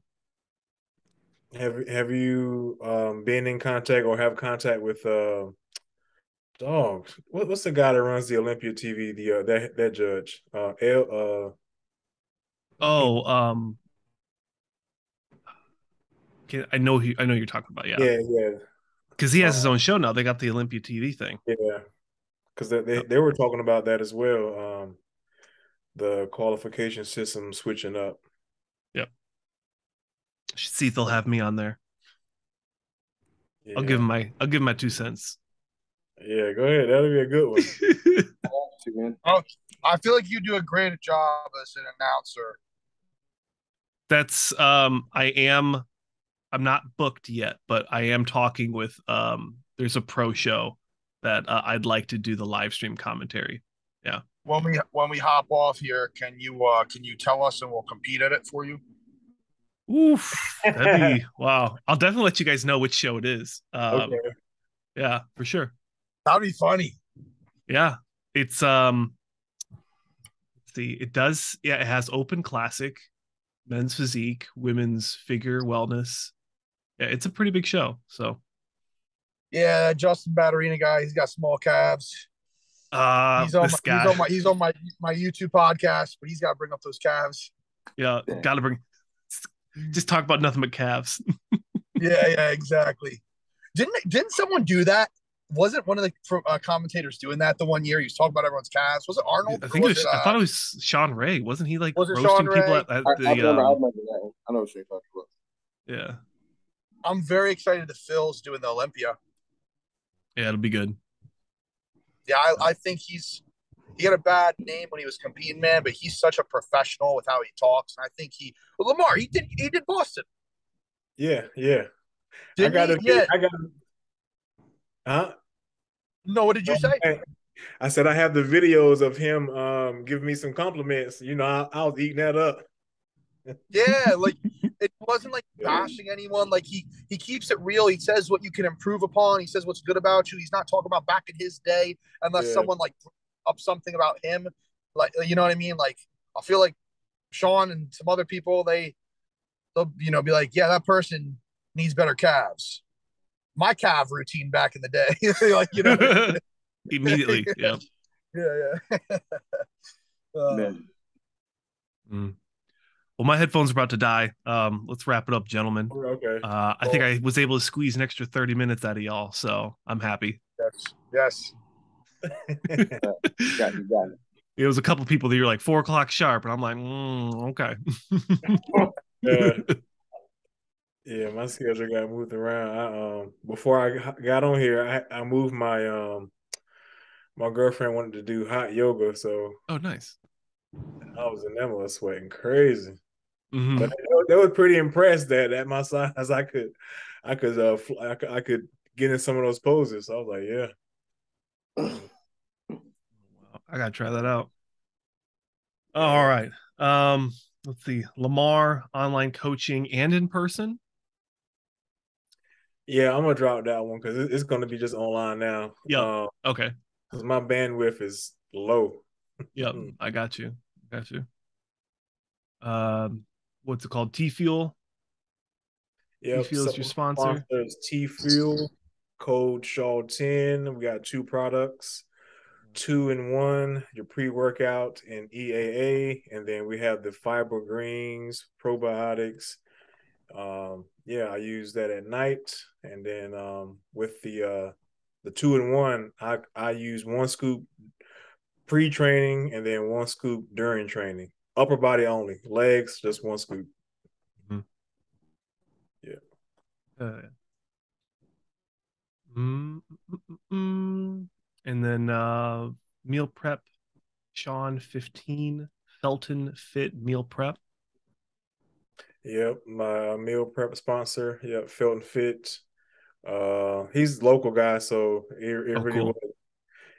Have you been in contact or have contact with dogs? What's the guy that runs the Olympia TV? That judge. Oh, I know you're talking about. Yeah, yeah. Because he has his own show now. They got the Olympia TV thing. Yeah, because they were talking about that as well. The qualification system switching up. Yep. Should see if they'll have me on there. Yeah. I'll give him my 2 cents. Yeah, go ahead. That'll be a good one. Oh, I feel like you do a great job as an announcer. That's I'm not booked yet, but I am talking with there's a pro show that I'd like to do the live stream commentary. Yeah. When we hop off here, can you tell us and we'll compete at it for you? Oof, that'd be wow. I'll definitely let you guys know which show it is. Okay. Yeah, for sure. That'd be funny. Yeah. It's let's see, it does, yeah, it has open classic, men's physique, women's figure wellness. Yeah, it's a pretty big show. So yeah, Justin Badurina guy, he's got small calves. He's on my YouTube podcast, but he's got to bring up those calves. Yeah, gotta bring. Just talk about nothing but calves. yeah, exactly. Didn't someone do that? Wasn't one of the commentators doing that the one year? He was talking about everyone's calves. Was it Arnold? I think I thought it was Sean Ray. Wasn't he like roasting people at the? I remember that one. I know what you're talking about. Yeah, I'm very excited that Phil's doing the Olympia. Yeah, it'll be good. Yeah, I think he had a bad name when he was competing, man, but he's such a professional with how he talks. And I think Lamar, he did Boston. Yeah. Huh? No, what did you say? I said I have the videos of him giving me some compliments. You know, I was eating that up. Yeah, like it wasn't like bashing anyone. Like he keeps it real. He says what you can improve upon. He says what's good about you. He's not talking about back in his day unless someone like up something about him. Like, you know what I mean? Like I feel like Sean and some other people, they'll be like, yeah, that person needs better calves. My calf routine back in the day. Like, you know, immediately. Yeah. Yeah. Mm. Well, my headphones are about to die. Let's wrap it up, gentlemen. Okay. I think I was able to squeeze an extra 30 minutes out of y'all, so I'm happy. Yes. You got it. It was a couple people that you're like 4 o'clock sharp, and I'm like, okay. Yeah, my schedule got moved around. Before I got on here, I moved my girlfriend wanted to do hot yoga, so Oh, nice. I was in them was sweating crazy. Mm-hmm. But they were pretty impressed that at my size I could get in some of those poses. So I was like, yeah. I gotta try that out. All right. Let's see. Lamar, online coaching and in person. Yeah, I'm gonna drop that one because it's gonna be just online now. Yeah. Okay. Because my bandwidth is low. Yep. I got you. What's it called? T Fuel. Yep. T Fuel is your sponsor. Sponsors T Fuel. Code Shaw10. We got 2 products. 2-in-1, your pre-workout and EAA, and then we have the fiber greens, probiotics. I use that at night, and then with the 2-in-1, I use 1 scoop pre-training and then 1 scoop during training. Upper body only, legs just 1 scoop. Mm-hmm. Yeah. And then meal prep, Sean 15, Felton Fit meal prep. Yep, my meal prep sponsor. Yep, Felton Fit. He's a local guy, so it really cool.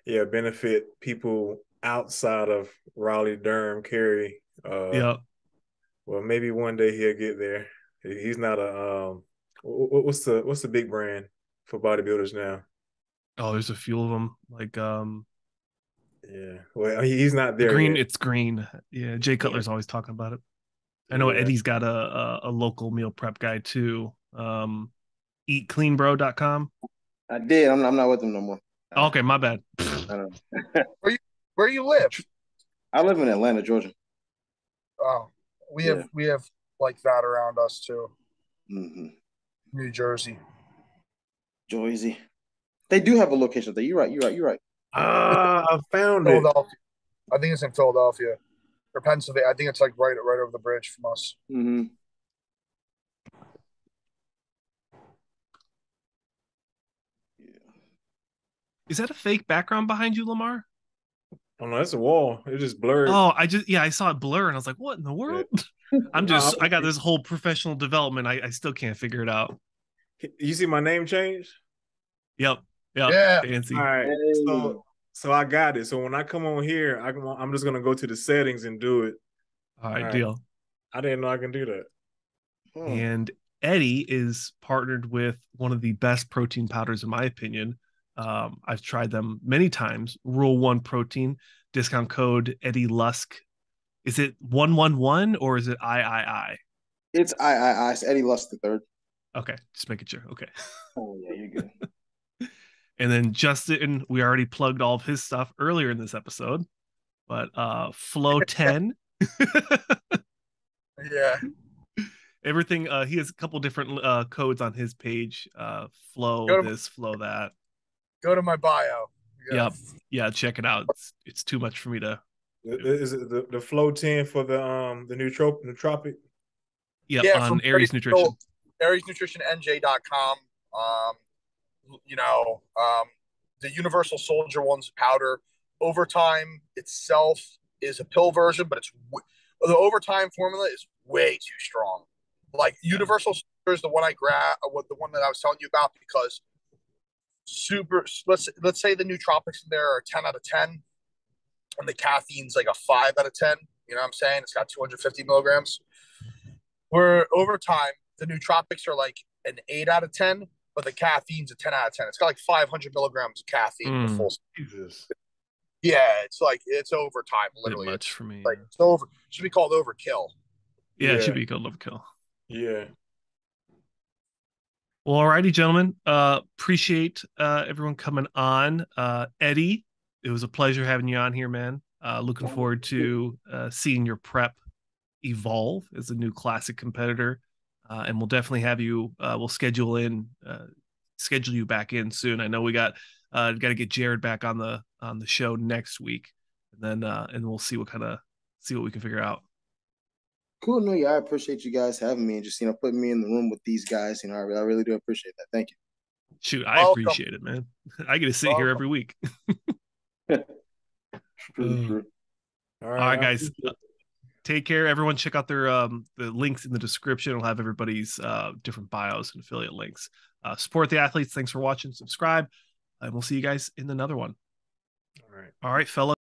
would benefit people outside of Raleigh, Durham, Cary. Well, maybe one day he'll get there. He's not a what's the big brand for bodybuilders now? Oh, there's a few of them. Like yeah. Well, he's not there green. yet. It's green. Yeah, Jay Cutler's always talking about it. I know Eddie's got a local meal prep guy too. Eatcleanbro.com. I did. I'm not with them no more. Okay, my bad. Where you live? I live in Atlanta, Georgia. Oh, we have like that around us too. Mm-hmm. New Jersey. They do have a location there. You're right. I found Philadelphia. I think it's in Philadelphia or Pennsylvania. I think it's like right over the bridge from us. Mm-hmm. Is that a fake background behind you, Lamar? Oh no, that's a wall. It just blurred. Oh, I saw it blur and I was like, what in the world? Yeah. I got this whole professional development. I still can't figure it out. You see my name change? Yep. Yeah. Fancy. All right. Hey. So I got it. So when I come on here, I'm just gonna go to the settings and do it. All right. Deal. I didn't know I can do that. And Eddie is partnered with one of the best protein powders, in my opinion. I've tried them many times. Rule 1 protein, discount code Eddie Lusk. Is it 111 or is it III? It's III. It's Eddie Lusk III. Okay, just making sure. Okay. Oh yeah, you're good. And then Justin, we already plugged all of his stuff earlier in this episode, but Flow 10. Yeah. Everything. He has a couple different codes on his page. Flow this, flow that. Go to my bio. Yep. Yeah, check it out. It's too much for me to. Is it the Flow 10 for the Nootropic? Yep, yeah, on Aries Nutrition. AriesNutritionNJ.com. The Universal Soldier one's powder. Overtime itself is a pill version, but the Overtime formula is way too strong. Like Universal Soldier is the one the one that I was telling you about because let's say the nootropics in there are 10 out of 10 and the caffeine's like a 5 out of 10. You know what I'm saying? It's got 250 milligrams. Where Overtime, the nootropics are like an 8 out of 10, but the caffeine's a 10 out of 10. It's got like 500 milligrams of caffeine in the full. Jesus. Yeah, it's Overtime, literally. Much for me. Like, it's over. It should be called Overkill. Yeah, it should be called Overkill. Yeah. Well, alrighty, gentlemen. Appreciate everyone coming on. Eddie, it was a pleasure having you on here, man. Looking forward to seeing your prep Evolve is a new classic competitor, and we'll definitely have you. We'll schedule you back in soon. I know we got to get Jared back on the show next week, and then and we'll see what we can figure out. Cool. No, yeah, I appreciate you guys having me and just putting me in the room with these guys. I really do appreciate that. Thank you. Shoot, I appreciate it, man. I get to sit here every week. True. All right, guys. Take care. Everyone check out their the links in the description. We'll have everybody's different bios and affiliate links. Support the athletes. Thanks for watching. Subscribe, and we'll see you guys in another one. All right, fellas.